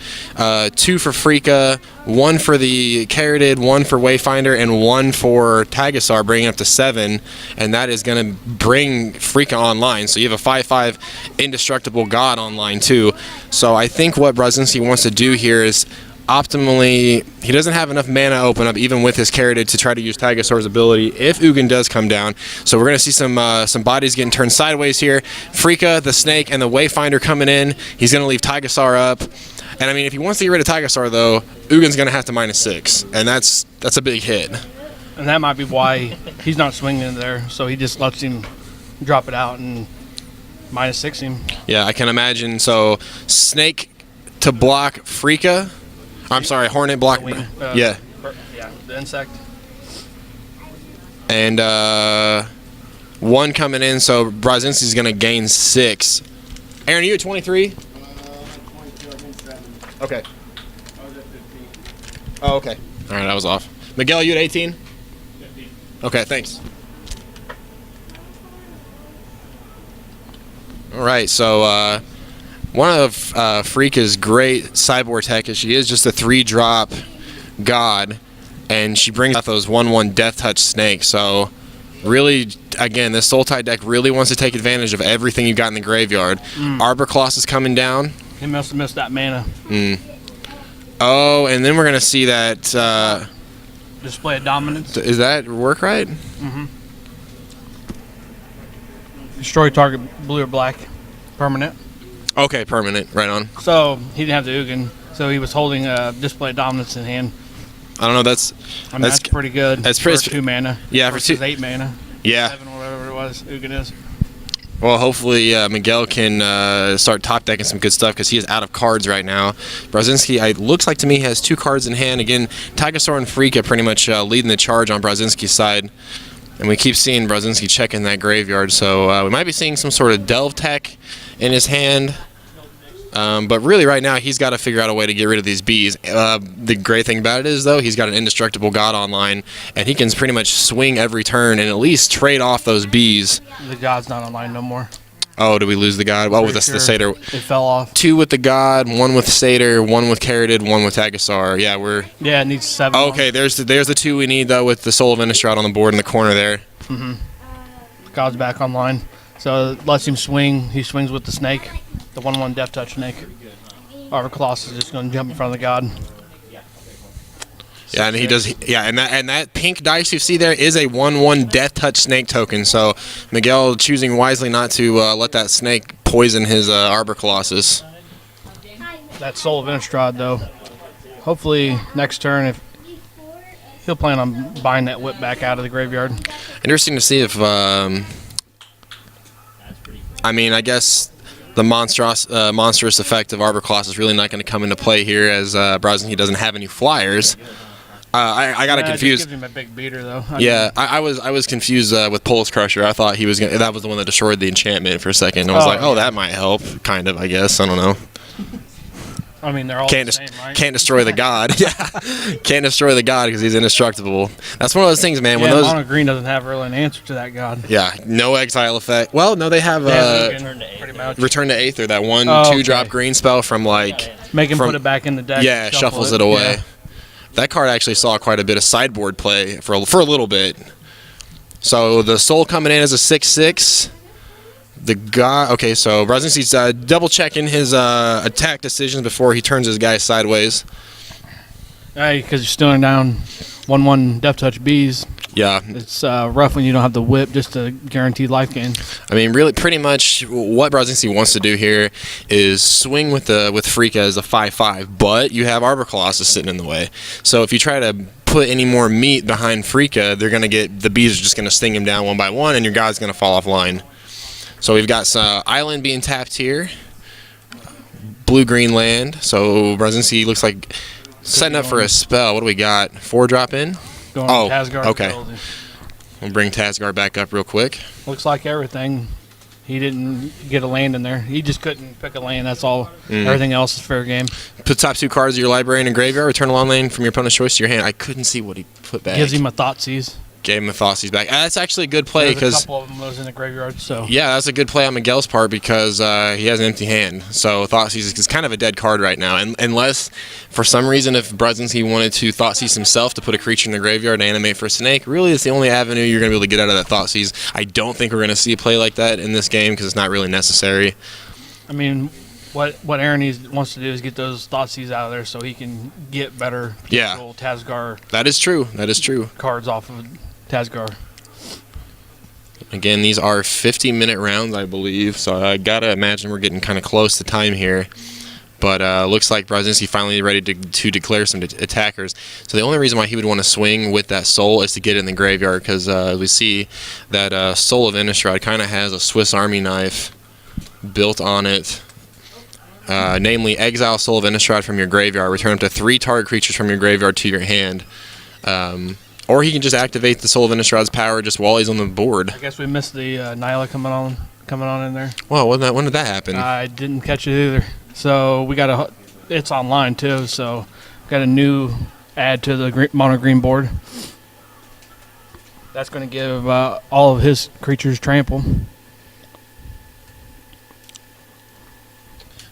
for Frika, 1 for the Carroted, 1 for Wayfinder, and 1 for Tagasar, bringing up to 7. And that is going to bring Frika online. So you have a 5/5 Indestructible God online too. So I think what Brazinski wants to do here is optimally, he doesn't have enough mana open up even with his Carroted to try to use Tagasar's ability if Ugin does come down. So we're going to see some bodies getting turned sideways here. Frika, the Snake, and the Wayfinder coming in. He's going to leave Tagasar up. And I mean, if he wants to get rid of Tagasar though, Ugin's going to have to -6, and that's a big hit. And that might be why he's not swinging in there. So he just lets him drop it out and -6 him. Yeah, I can imagine. So Snake to block Frika. I'm sorry, Hornet block. Yeah. Yeah, the insect. And 1 coming in, so Brazinski's going to gain 6. Aaron, are you at 23? 22, I think 7. Okay. I was at 15. Oh, okay. All right, I was off. Miguel, you at 18? 15. Okay, thanks. All right, so one of Frika's great sideboard tech is she is just a 3-drop god, and she brings out those 1/1 Death Touch snakes. So really, again, this Sultai deck really wants to take advantage of everything you've got in the graveyard. Arbor Claws is coming down. He must have missed that mana. Oh, and then we're going to see that... Display of Dominance. Is that work right? Destroy target blue or black. Permanent. Okay, permanent. Right on. So he didn't have the Ugin, so he was holding a Display of Dominance in hand. I don't know. That's pretty good. That's for pretty. 2 mana. Yeah, for 2. 8 mana. Yeah. 7 or whatever it was. Ugin is. Well, hopefully Miguel can start top decking some good stuff because he is out of cards right now. Brzezinski, looks like to me, has 2 cards in hand. Again, Tigasaur and Freaka pretty much leading the charge on Brzezinski's side. And we keep seeing Brzezinski checking that graveyard. So we might be seeing some sort of Delve Tech in his hand. But really right now he's got to figure out a way to get rid of these bees. The great thing about it is, though, he's got an indestructible god online, and he can pretty much swing every turn and at least trade off those bees. The god's not online no more. Oh, did we lose the god? Well, with the Satyr. It fell off. 2 with the god, 1 with Satyr, 1 with Caradid, 1 with Tigasaur. Yeah, we're... Yeah, it needs 7. Okay, there's the 2 we need, though, with the Soul of Innistrad on the board in the corner there. Mm-hmm. God's back online. So it lets him swing. He swings with the snake. The 1/1 Death Touch snake. Arbor Colossus is just going to jump in front of the god. Yeah, and he does. Yeah, and that pink dice you see there is a 1/1 Death Touch snake token. So Miguel choosing wisely not to let that snake poison his Arbor Colossus. That Soul of Innistrad, though. Hopefully next turn, if he'll plan on buying that whip back out of the graveyard. Interesting to see if. I mean, I guess the monstrous effect of Arbor Colossus is really not going to come into play here, as Brzezinski doesn't have any flyers. I got confused. Just gives him a big beater, though. I was confused with Pulse Crusher. I thought he was that was the one that destroyed the enchantment for a second. I was like, that might help. Kind of, I guess. I don't know. I mean, they're all the same, right? Can't destroy the god. Yeah, can't destroy the god because he's indestructible. That's one of those things, man. Yeah, when those mono green doesn't have really an answer to that god. Yeah, no exile effect. Well, no, they have pretty much. Return to Aether, that 1/2 drop green spell from make him put it back in the deck. Yeah, shuffles it away. Yeah. That card actually saw quite a bit of sideboard play for a little bit. So the Soul coming in as a 6/6. The guy. Okay, so Brzezinski's double checking his attack decisions before he turns his guy sideways. Hey, because you're stealing down 1/1 Death Touch bees. Yeah, it's rough when you don't have the whip just to guarantee life gain. I mean, really, pretty much what Brzezinski wants to do here is swing with Freaka as a 5/5, but you have Arbor Colossus sitting in the way. So if you try to put any more meat behind Freaka, they're gonna get the bees are just gonna sting him down one by one, and your guy's gonna fall offline. So we've got Island being tapped here, blue-green land. So Brzezinski looks like setting up for a spell. What do we got? 4-drop in? Tasgard. Okay. We'll bring Tasgard back up real quick. Looks like everything. He didn't get a land in there. He just couldn't pick a land. That's all. Everything else is fair game. Put top 2 cards of your library in a graveyard. Return a long lane from your opponent's choice to your hand. I couldn't see what he put back. Gives him a Thoughtseize. Gave him a Thoughtseizes back. That's actually a good play because a couple of them was in the graveyard. So yeah, that's a good play on Miguel's part because he has an empty hand. So Thoughtseizes is kind of a dead card right now, and unless for some reason if Brzezinski wanted to Thoughtseize himself to put a creature in the graveyard and animate for a snake, really it's the only avenue you're going to be able to get out of that Thoughtseize. I don't think we're going to see a play like that in this game because it's not really necessary. I mean, what Aaron wants to do is get those Thoughtseize out of there so he can get better Tasgar. That is true. That is true. Cards off of Tasgar. Again, these are 50-minute rounds, I believe, so I gotta imagine we're getting kind of close to time here. But looks like Brzezinski finally ready to declare some attackers. So the only reason why he would want to swing with that Soul is to get it in the graveyard, because we see that Soul of Innistrad kind of has a Swiss Army knife built on it. Namely, exile Soul of Innistrad from your graveyard, return up to 3 target creatures from your graveyard to your hand. Or he can just activate the Soul of Innistrad's power just while he's on the board. I guess we missed the Nyla coming on in there. Well, when did that happen? I didn't catch it either. So we got it's online too. So got a new add to the mono green board. That's going to give all of his creatures trample.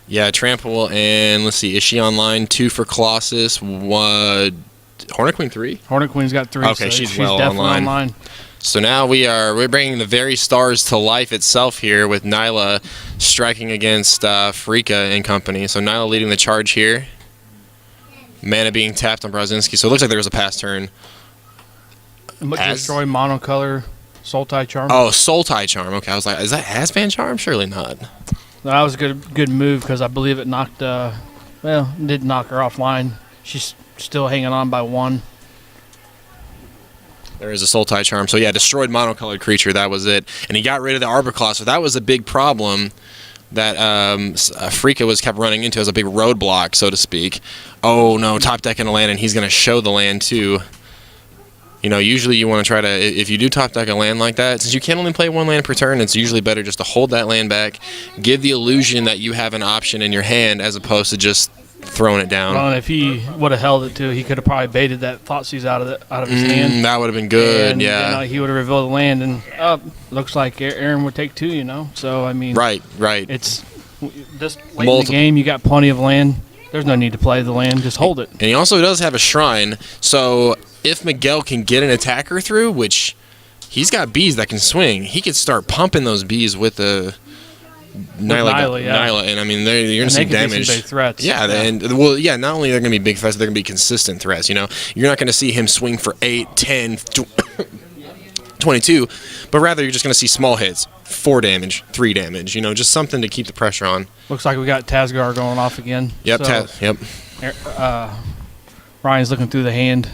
Yeah, trample, and let's see, is she online? 2 for Colossus, 1. Hornet Queen 3? Hornet Queen's got 3. Okay, so she's well definitely online. So now we're bringing the very stars to life itself here with Nyla striking against Freaka and company. So Nyla leading the charge here. Mana being tapped on Brzezinski. So it looks like there was a pass turn. Destroy monocolor Sultai Charm. Oh, Sultai Charm. Okay, I was like, is that Hazban Charm? Surely not. That was a good move because I believe it knocked. Did knock her offline. She's still hanging on by 1. There is a Sultai charm. So yeah, destroyed monocolored creature. That was it. And he got rid of the Arbor Claw. So that was a big problem that Freaka was kept running into as a big roadblock, so to speak. Oh no, top deck in a land, and he's going to show the land too. You know, usually you want to try to, if you do top deck a land like that, since you can only play one land per turn, it's usually better just to hold that land back, give the illusion that you have an option in your hand as opposed to just throwing it down. Well, and if he would have held it too, he could have probably baited that Thoughtseize out of his hand. That would have been good, and, yeah. You know, he would have revealed the land, and looks like Aaron would take 2. You know, so I mean, Right. It's this late in the game. You got plenty of land. There's no need to play the land. Just hold it. And he also does have a shrine, so if Miguel can get an attacker through, which he's got bees that can swing, he could start pumping those bees with the Nyla, and I mean you're gonna see damage. Big threats. Yeah, and well, yeah. Not only are they gonna be big threats, they're gonna be consistent threats. You know, you're not gonna see him swing for 8, 10, 22, but rather you're just gonna see small hits, 4 damage, 3 damage. You know, just something to keep the pressure on. Looks like we got Tazgar going off again. Yep. So, Yep. Ryan's looking through the hand,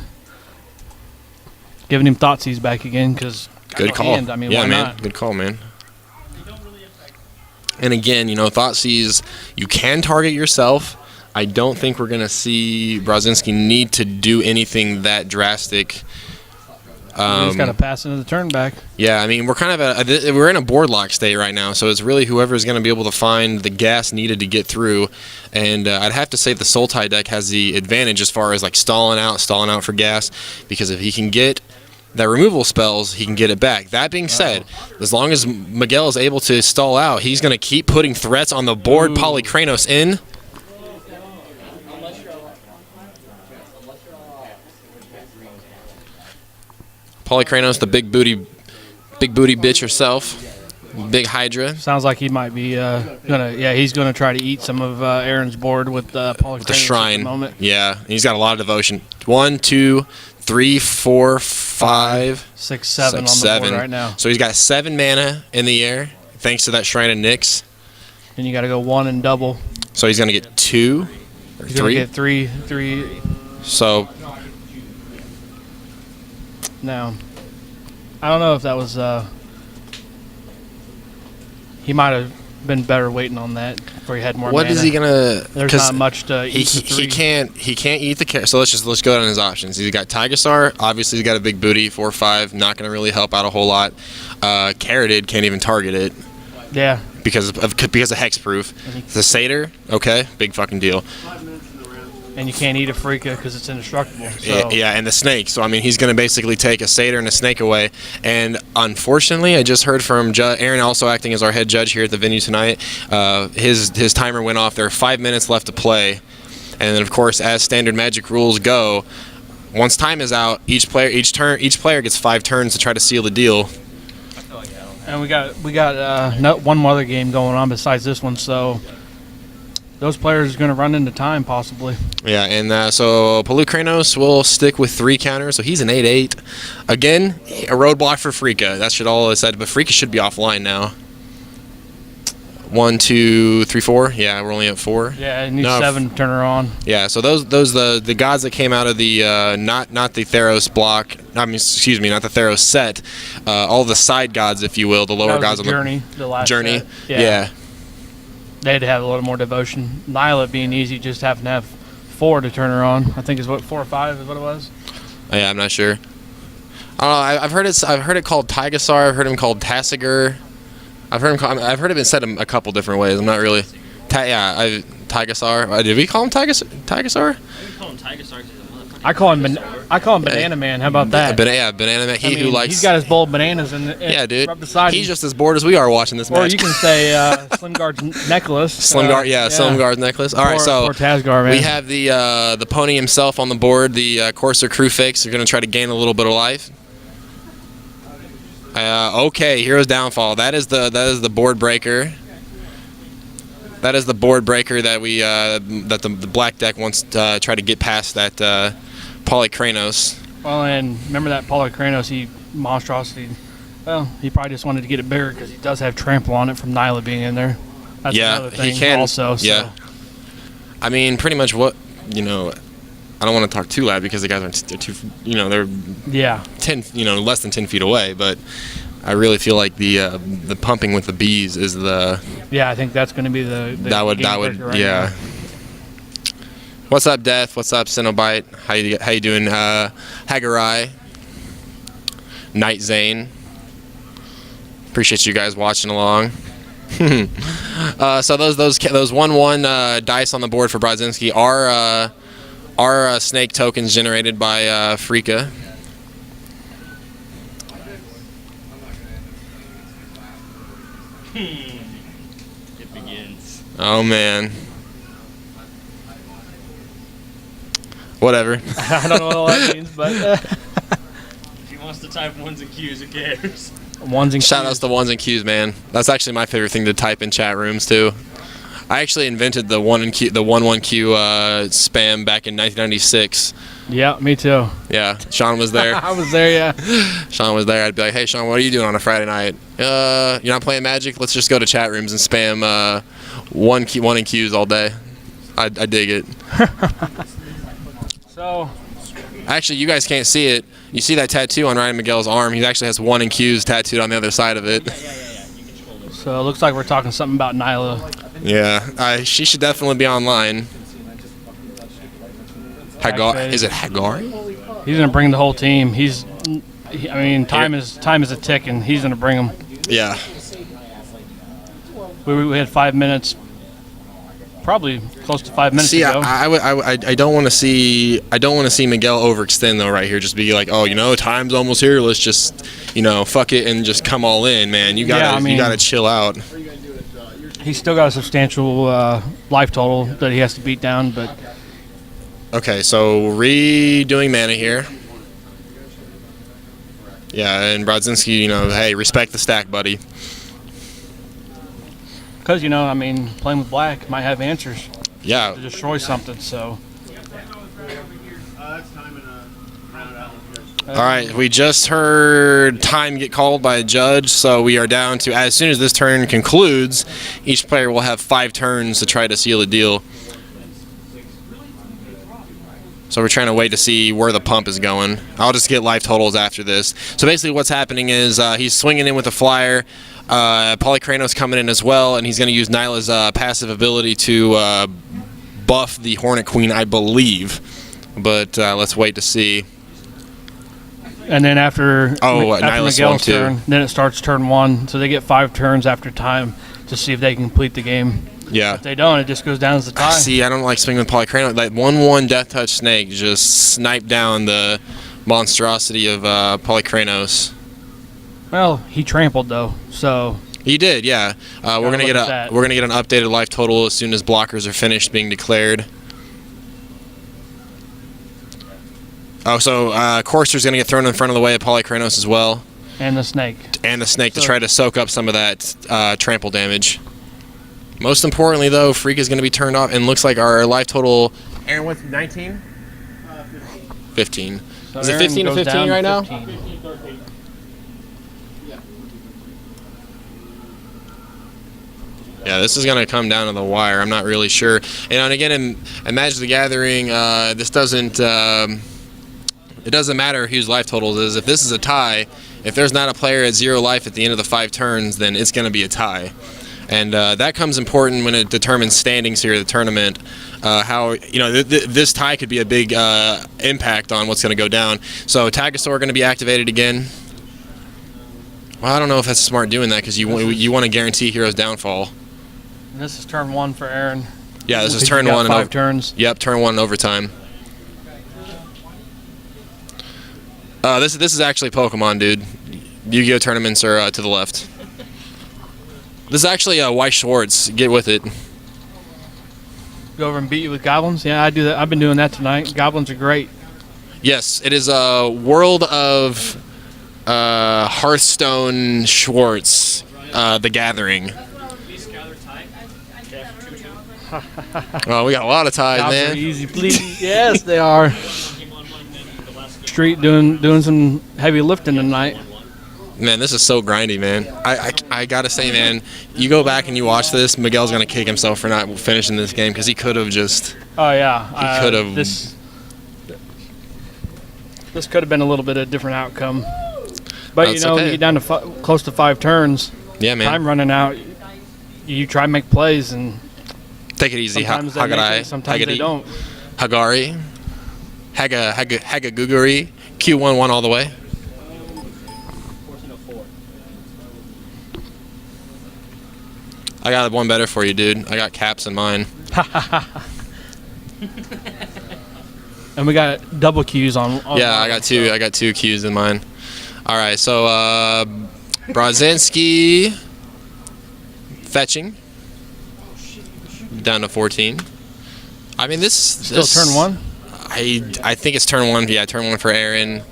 giving him Thoughtseize back again because Good call. Hand. I mean, yeah, why man. not? Good call, man. And again, you know, Thoughtseize, you can target yourself. I don't think we're going to see Brazinski need to do anything that drastic. He's got to pass into the turn back. Yeah, I mean, we're kind of we're in a board lock state right now, so it's really whoever is going to be able to find the gas needed to get through. And I'd have to say the Sultai deck has the advantage as far as like stalling out for gas, because if he can get that removal spells, he can get it back. That being said, as long as Miguel is able to stall out, he's going to keep putting threats on the board. Polykranos in. Polykranos, the big booty bitch herself, big Hydra. Sounds like he might be he's gonna try to eat some of Aaron's board with Polykranos With the shrine. at the moment. Yeah, he's got a lot of devotion. 1, 2, 3, 4, 5, 6, 7 on the 7. board right now. So he's got 7 mana in the air, thanks to that Shrine of Nyx. And you got to go 1 and double. So he's gonna get 2 or He's gonna 3. get 3. So Now, I don't know if that was. He might have been better waiting on that before he had more. what mana. is he gonna? There's not much to eat. He can't eat the. So let's go down his options. He's got Tigasar. Obviously, he's got a big booty, 4/5. Not gonna really help out a whole lot. Carroted can't even target it. Yeah. Because of hexproof. The Satyr, okay, big fucking deal. And you can't eat a Freaka because it's indestructible. So. Yeah, and the snake. So I mean, he's going to basically take a Satyr and a snake away. And unfortunately, I just heard from Aaron, also acting as our head judge here at the venue tonight. His timer went off. There are 5 minutes left to play, and then of course, as standard Magic rules go, once time is out, each player gets 5 turns to try to seal the deal. And we got one more other game going on besides this one, so those players are going to run into time possibly. Yeah, and so Polykranos will stick with 3 counters, so he's an 8/8. Again, a roadblock for Freaka. That should all is said, but Freaka should be offline now. 1, 2, 3, 4. Yeah, we're only at 4. Yeah, it needs 7 to turn her on. Yeah, so those the gods that came out of the not the Theros block. I mean, excuse me, not the Theros set. All the side gods, if you will, the lower gods on the last Journey. set. Yeah. They had to have a little more devotion. Nyla being easy, just having to have 4 to turn her on. I think is what 4 or 5 is what it was. Yeah, I'm not sure. I don't know. I've heard it called Tigasar. I've heard him called Tassiger. I've heard it been said a couple different ways. I'm not really. Tigasar. Did we call him Tigasar? We call him Tigasar because he's a motherfucker. I call him Banana Man. How about that? Banana Man. Who likes. He's got his bowl of bananas and yeah, dude. Rub the side. He's just as bored as we are watching this match. Or you can say Slimguard's necklace. Slimguard's necklace. All right, so Tazgar, man. we have the pony himself on the board. The Courser crew fakes are going to try to gain a little bit of life. Okay, Hero's Downfall. That is the board breaker. That is the board breaker that we that the black deck wants to try to get past that Polykranos. Well, and remember that Polykranos, he monstrosity. Well, he probably just wanted to get it bigger because he does have trample on it from Nyla being in there. That's another thing he can also. So. Yeah. I mean, pretty much what I don't want to talk too loud because the guys are they're too, they're Yeah. 10, less than 10 feet away. But I really feel like the pumping with the bees is the Yeah, I think that's going to be the that would game breaker right yeah. now. What's up, Death? What's up, Cenobite? How you doing, Hagarai? Night Zane. Appreciate you guys watching along. So those 1/1 dice on the board for Brodzinski are snake tokens generated by Frika. It begins. Oh man. Whatever. I don't know what all that means, but If he wants to type ones and Q's, who cares? ones and Shout outs to ones and Q's, man. That's actually my favorite thing to type in chat rooms too. I actually invented the 1-1Q spam back in 1996. Yeah, me too. Yeah, Sean was there. I was there, yeah. Sean was there. I'd be like, "Hey, Sean, what are you doing on a Friday night? You're not playing Magic? Let's just go to chat rooms and spam one and Q's all day." I dig it. So, Actually, you guys can't see it. You see that tattoo on Ryan Miguel's arm? He actually has 1 and Q's tattooed on the other side of it. so it looks like we're talking something about Nyla. Yeah, she should definitely be online. Is it Hagari? He's going to bring the whole team. Time is a tick, and he's going to bring them. Yeah. We had 5 minutes, probably close to 5 minutes See, ago. I don't want to see Miguel overextend though right here. Just be like, oh, time's almost here. Let's just, fuck it and just come all in, man. You gotta chill out. He's still got a substantial life total that he has to beat down, but Okay, so redoing mana here. Yeah, and Brodzinski, hey, respect the stack, buddy. because playing with black might have answers Yeah. to destroy something. So That's time in a round out. All right, we just heard time get called by a judge, so we are down to, as soon as this turn concludes, each player will have 5 turns to try to seal a deal. So we're trying to wait to see where the pump is going. I'll just get life totals after this. So basically what's happening is he's swinging in with a flyer. Polycranos coming in as well, and he's going to use Nyla's passive ability to buff the Hornet Queen, I believe. But let's wait to see. and then after Nyla swung Miguel's too. turn, then it starts turn 1. So they get 5 turns after time to see if they can complete the game. Yeah. If they don't, it just goes down as a tie. See, I don't like swinging with Polycranos. That 1/1 Death Touch Snake just sniped down the monstrosity of Polycranos. Well, he trampled though, so He did, yeah. We're gonna get an updated life total as soon as blockers are finished being declared. Oh, so Courser's gonna get thrown in front of the way of Polycranos as well, and the snake. and the snake to So- try to soak up some of that trample damage. Most importantly, though, Freak is gonna be turned off, and looks like our life total. Aaron, what's 19? 15. So Is it Aaron 15 to goes 15 down to right now? 15. Yeah, this is going to come down to the wire. I'm not really sure. And again, in Magic the Gathering, this doesn't it doesn't matter whose life totals is. If this is a tie, if there's not a player at 0 life at the end of the 5 turns, then it's going to be a tie. And that comes important when it determines standings here at the tournament. How this tie could be a big impact on what's going to go down. So Tagasaur going to be activated again. Well, I don't know if that's smart doing that because you want to guarantee Hero's downfall. And this is turn 1 for Aaron. Yeah, this is Because turn you got 1 5 turns. Yep, turn 1 in overtime. This is actually Pokemon, dude. Yu-Gi-Oh tournaments are to the left. This is actually Weiss Schwartz. Get with it. Go over and beat you with goblins. Yeah, I do that. I've been doing that tonight. Goblins are great. Yes, it is a World of Hearthstone Schwartz, The Gathering. Oh, we got a lot of ties, Jobs are man. easy, please. Yes, they are. Street doing some heavy lifting tonight. Man, this is so grindy, man. I gotta say, man, you go back and you watch this, Miguel's gonna kick himself for not finishing this game because he could have just. Oh yeah, He could have. This could have been a little bit of a different outcome. But, That's you know, okay. you get down to close to 5 turns, Yeah, man. time running out, you try and make plays, and Take it easy. sometimes they make it, sometimes they don't. Hagari. Hagaguguri. Q11 all the way. 1404. I got one better for you, dude. I got caps in mine. And we got double Qs on Yeah, I got two. I got 2 Qs in mine. All right, so Brazinski fetching down to 14. I mean, this Still turn 1? I think it's turn 1. Yeah, turn 1 for Aaron.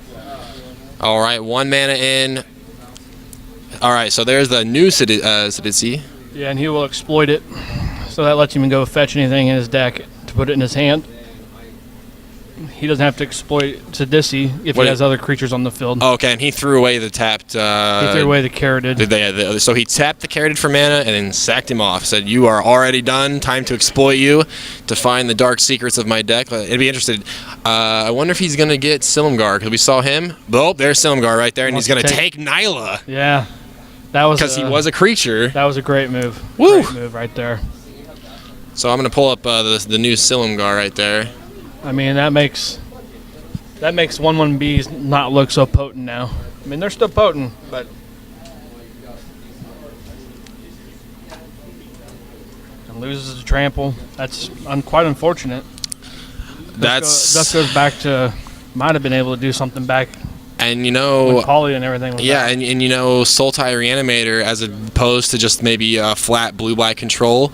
All right, 1 mana in. All right, so there's the new Sidisi. Yeah, and he will exploit it. So that lets him go fetch anything in his deck to put it in his hand. He doesn't have to exploit Sidisi if What he it- has other creatures on the field. Oh, okay, and he threw away the tapped. He threw away the Carroted. So he tapped the Carroted for mana and then sacked him off. Said, "You are already done. Time to exploit you to find the dark secrets of my deck." It'd be interested. I wonder if he's gonna get Silumgar because we saw him. Oh, there's Silumgar right there, and he's Wants gonna to take Nyla Yeah, that was because he was a creature. that was a great move. Woo! Great move right there. So I'm gonna pull up the new Silumgar right there. I mean, that makes 1/1Bs not look so potent now. I mean, they're still potent, but and loses to trample. That's quite unfortunate. That goes back to might have been able to do something back and you with know. Polly and everything. Was Yeah, back. and you know, Sultai Reanimator as opposed to just maybe a flat blue-black control.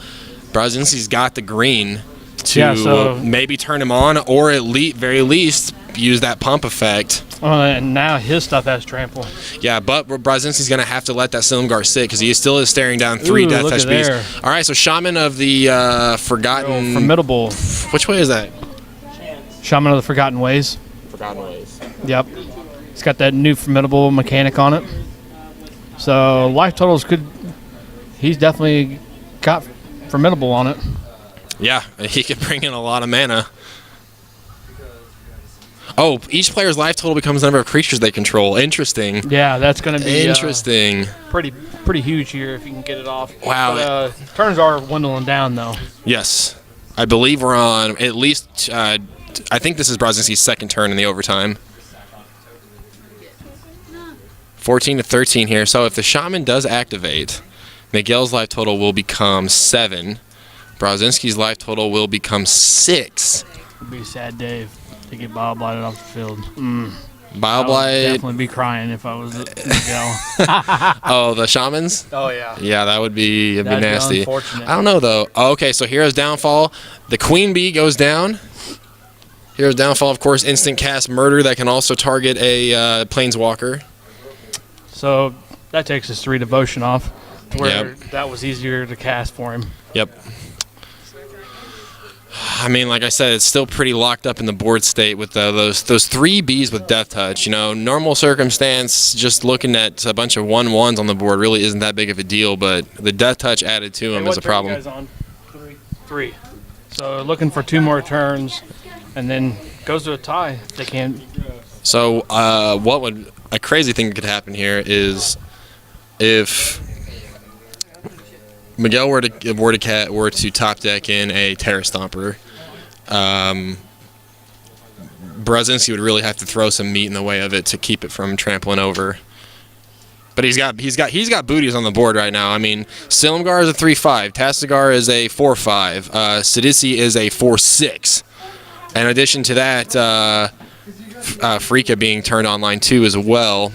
Brazinski's got the green to Yeah, so- maybe turn him on, or at very least use that pump effect. And now his stuff has trample. Yeah, but Brazinski's going to have to let that Silumgar sit because he still is staring down 3 Ooh, Death look Touch at beasts. there. All right, so Shaman of the Forgotten. Formidable. Which way is that? Shaman of the Forgotten Ways. Forgotten Ways. Yep. It's got that new formidable mechanic on it. So life totals he's definitely got formidable on it. Yeah, he could bring in a lot of mana. Oh, each player's life total becomes the number of creatures they control. Interesting. Yeah, that's going to be Interesting. pretty huge here if you can get it off. Wow. But, turns are dwindling down though. Yes. I believe we're on at least, I think this is Brazinski's second turn in the overtime. 14 to 13 here. So if the Shaman does activate, Miguel's life total will become 7. Brazinski's life total will become 6. It'd be a sad day to get Bob blighted off the field. Bile I would Blight. definitely be crying if I was Miguel. Oh, the Shamans? Oh yeah. Yeah, that'd be That'd be nasty. unfortunate. I don't know though. Oh, okay, so Hero's Downfall. The Queen Bee goes down. Hero's Downfall, of course, instant cast murder that can also target a Planeswalker. So that takes his 3 devotion off, to where Yep. that was easier to cast for him. Yep. I mean, like I said, it's still pretty locked up in the board state with those 3 Bs with Death Touch. You know, normal circumstance, just looking at a bunch of 1/1s on the board really isn't that big of a deal, but the Death Touch added to him is a problem. Three. So looking for 2 more turns, and then goes to a tie. If they can't. So, a crazy thing that could happen here is if Miguel were to top deck in a Terra Stomper, Brazinski would really have to throw some meat in the way of it to keep it from trampling over. But he's got booties on the board right now. I mean, Silumgar is a 3/5, Tastigar is a 4/5, Sidisi is a 4/6. In addition to that, Freaka being turned online too as well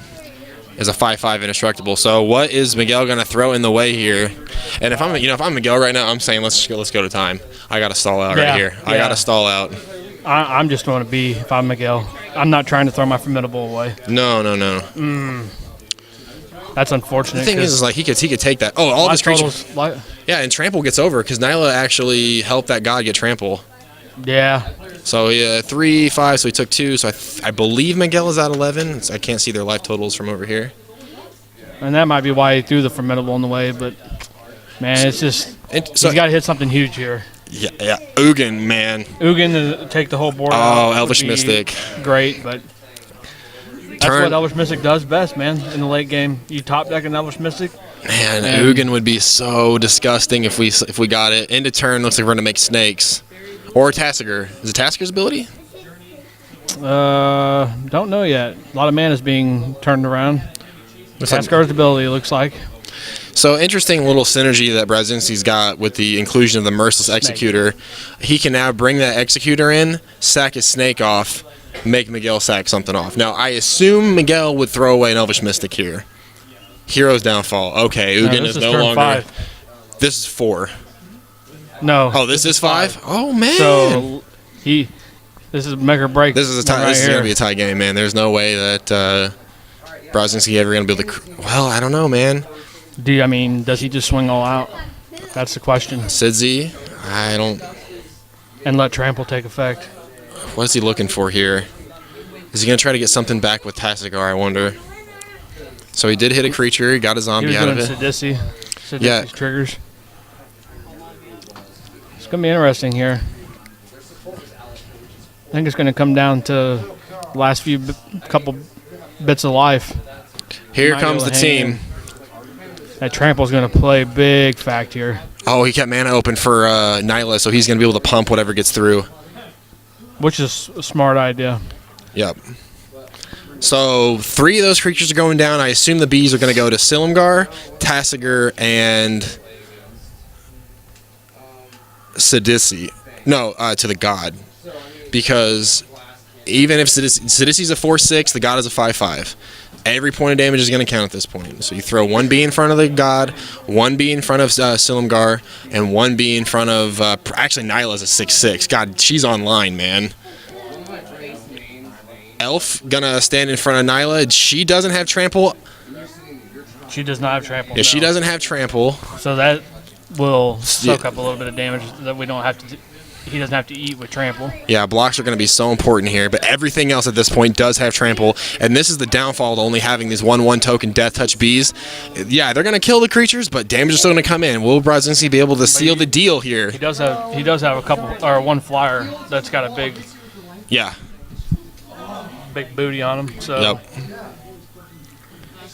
is a 5/5 indestructible. So what is Miguel gonna throw in the way here? And if I'm Miguel right now, I'm saying let's go to time. I gotta stall out right here. I gotta stall out. I'm just going to be if I'm Miguel. I'm not trying to throw my formidable away. No. That's unfortunate. The thing is like he could take that. Oh, all of his creatures. Yeah, and trample gets over because Nyla actually helped that god get trample. Yeah. So yeah, 3, 5. So he took 2. So I believe Miguel is at 11. I can't see their life totals from over here. And that might be why he threw the formidable in the way, but man, it's just he's got to hit something huge here. Yeah. Ugin, man. Ugin to take the whole board. Oh, out Elvish would be Mystic. Great, but That's what Elvish Mystic does best, man. In the late game, you top deck an Elvish Mystic. Man, Ugin would be so disgusting if we got it. Into turn, looks like we're going to make snakes. Or Tasigur. Is it Tassigur's ability? Don't know yet. A lot of mana is being turned around. Tassigur's ability, it looks like. So interesting little synergy that Brzezinski's got with the inclusion of the Merciless Executor. He can now bring that Executor in, sack his snake off, make Miguel sack something off. Now, I assume Miguel would throw away an Elvish Mystic here. Hero's Downfall. Okay, Ugin is no turn longer... 5. This is 4. No. Oh, this is 5? Oh, man. So, this is make or break. This is a tie. right This is going to here. be a tie game, man. There's no way that Brzezinski ever going to be able to... Well, I don't know, man. Does he just swing all out? That's the question. Sidzi, I don't... And let trample take effect. What is he looking for here? Is he going to try to get something back with Tasigur, I wonder? So he did hit a creature. He got a He zombie was out of doing it. Sidisi's Yeah. triggers. It's going to be interesting here. I think it's going to come down to the last couple bits of life. Here Might comes be the able to hang team. in. That trample's going to play big fact here. Oh, he kept mana open for Nyla, so he's going to be able to pump whatever gets through. Which is a smart idea. Yep. So 3 of those creatures are going down. I assume the bees are going to go to Silumgar, Tasigur, and Sidisi. No, to the god. Because even if Sidisi's a 4/6, the god is a 5/5. Every point of damage is going to count at this point. So you throw 1 bee in front of the god, 1 bee in front of Silumgar, and 1 bee in front of... actually, Nyla's a 6/6. God, she's online, man. Elf gonna stand in front of Nyla. She doesn't have trample. She does not have trample. Yeah, she no. doesn't have trample. So that will soak up a little bit of damage that we don't have to. He doesn't have to eat with trample. Yeah, blocks are going to be so important here, but everything else at this point does have trample, and this is the downfall to only having these 1/1 token Death Touch bees. Yeah, they're going to kill the creatures, but damage is still going to come in. Will Brzezinski be able to seal the deal here? He does have a couple or 1 flyer that's got a big booty on him. So Yep.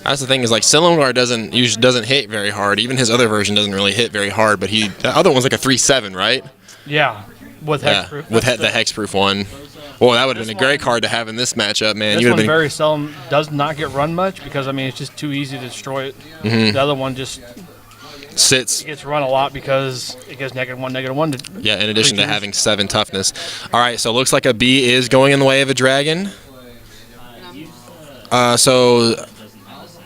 That's the thing is like Silumgar doesn't hit very hard. Even his other version doesn't really hit very hard, but the other one's like a 3/7, right? yeah, with hexproof. With the hexproof one. Well, that would have been a great card to have in this matchup, man. This You would one have been very seldom does not get run much because it's just too easy to destroy it. Mm-hmm. The other one just sits. gets run a lot because it goes -1/-1 to Yeah, in addition to creatures. having 7 toughness. All right, so it looks like a bee is going in the way of a dragon. So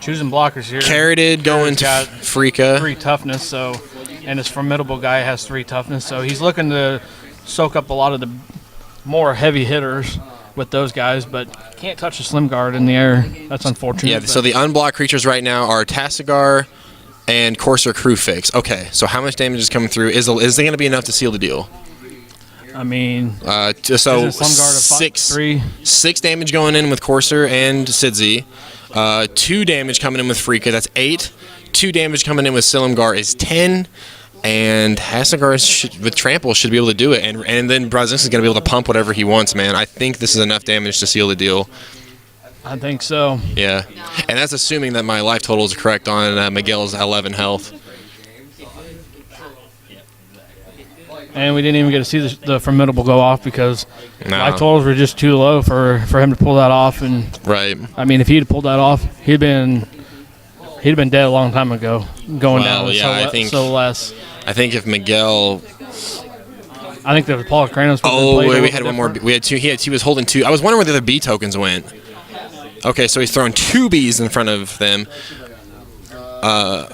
choosing blockers here. Carroted going to got Freaka. 3 toughness, and his formidable guy has 3 toughness, so he's looking to soak up a lot of the more heavy hitters with those guys, but can't touch a Slim Guard in the air. That's unfortunate. Yeah, so the unblocked creatures right now are Tasigur and Corsair Crew Fix. Okay, so how much damage is coming through? Is it going to be enough to seal the deal? I mean, So isn't Slum Guard a 6 damage going in with Corsair and Sidzi. 2 damage coming in with Freaka. That's 8. 2 damage coming in with Silumgar is 10. And Tasigur with trample should be able to do it. And then Brzezinski is going to be able to pump whatever he wants, man. I think this is enough damage to seal the deal. I think so. Yeah. And that's assuming that my life total is correct on Miguel's 11 health. And we didn't even get to see the formidable go off because No. life totals were just too low for him to pull that off. And Right. I mean, if he'd pulled that off, he'd been dead a long time ago. Going down with so less. I think if Miguel... I think the Paul Kranos. Oh, wait, we had one more. We had 2. He was holding 2. I was wondering where the other B tokens went. Okay, so he's throwing 2 Bs in front of them. I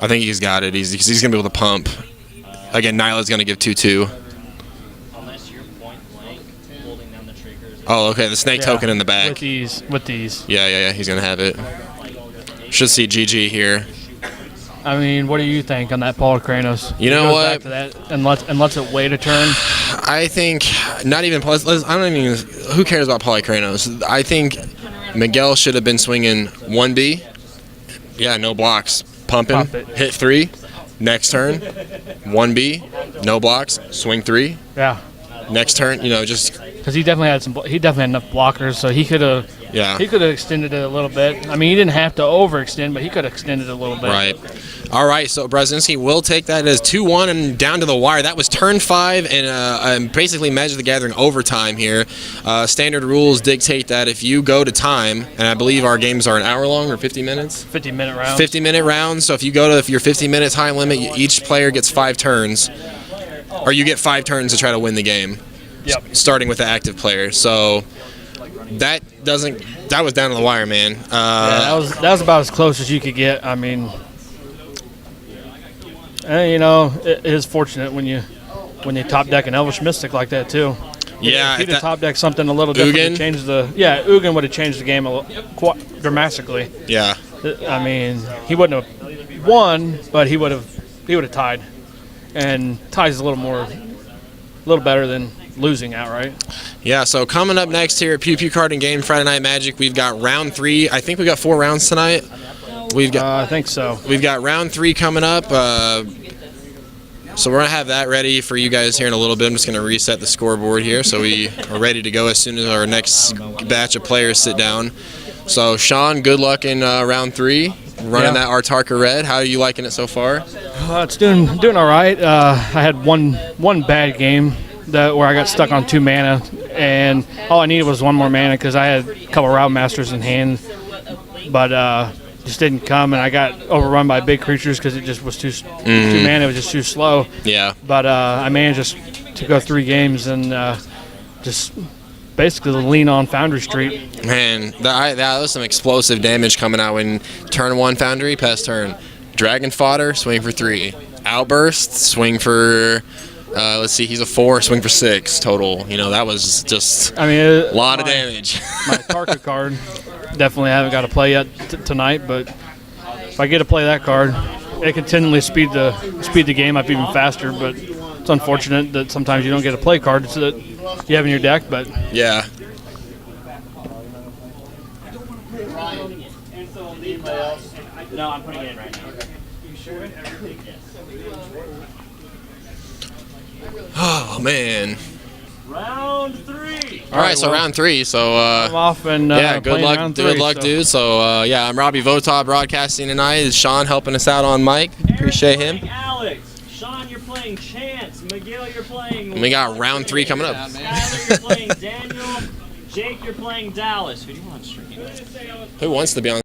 think he's got it. He's going to be able to pump. Again, Nyla's going to give 2/2. Unless you're point blank holding down the triggers. Oh, okay, the snake token in the back. With these. Yeah, he's going to have it. Should see GG here. I mean, what do you think on that Paul Kranos? You know Goes what? Back to that and lets it wait a turn. I think not even. I don't even. Who cares about Polykranos? I think Miguel should have been swinging 1B. Yeah, no blocks. Pump him. Pump it. Hit 3. Next turn, 1B. No blocks. Swing 3. Yeah. next turn, just Because he definitely had enough blockers, so he could have yeah. extended it a little bit. I mean, he didn't have to overextend, but he could have extended it a little bit. Right. All right, so Brzezinski will take that as 2-1 and down to the wire. That was turn 5 and basically Magic the Gathering overtime here. Standard rules dictate that if you go to time, and I believe our games are an hour long or 50 minutes? 50-minute round. 50-minute rounds. So if you go to your 50-minute time limit, each player gets 5 turns, or you get 5 turns to try to win the game. Yep. Starting with the active player. So that was down to the wire, man. Yeah, that was about as close as you could get. I mean, it is fortunate when you top deck an Elvish Mystic like that too. Yeah, if he'd have top decked something a little different, Ugin would have changed the game quite dramatically. Yeah. I mean, he wouldn't have won, but he would have tied, and ties a little better than losing outright. Yeah, so coming up next here at Pew Pew Card and Game Friday Night Magic, we've got round 3. I think we've got 4 rounds tonight. I think so. We've got round 3 coming up. So we're going to have that ready for you guys here in a little bit. I'm just going to reset the scoreboard here so we are ready to go as soon as our next batch of players sit down. So, Sean, good luck in round 3. Running that Artarka Red. How are you liking it so far? It's doing all right. I had one bad game where I got stuck on 2 mana, and all I needed was 1 more mana because I had a couple Route Masters in hand, but just didn't come, and I got overrun by big creatures because it just was too 2 mana. It was just too slow. Yeah. But I managed to go 3 games and just basically lean on Foundry Street. Man, that was some explosive damage coming out when turn 1 Foundry, pass turn. Dragon Fodder, swing for 3. Outburst, swing for, let's see, he's a 4, swing for 6 total. That was just a lot of damage. My Tarka card, definitely haven't got to play yet tonight, but if I get to play that card, it continually speed the game up even faster, but it's unfortunate that sometimes you don't get to play cards that you have in your deck, but yeah. No, I'm putting it in right now. You sure? Oh, man. Round 3. All right, so round 3. So I'm off and good luck, dude. So I'm Robbie Votov broadcasting tonight. Is Sean helping us out on mic? Appreciate him. Alex, Sean, you're playing Chance. Miguel, you're playing. And we got round 3 coming up. Skyler, you're playing Daniel. Jake, you're playing Dallas. Who do you want streaming? Who wants to be on?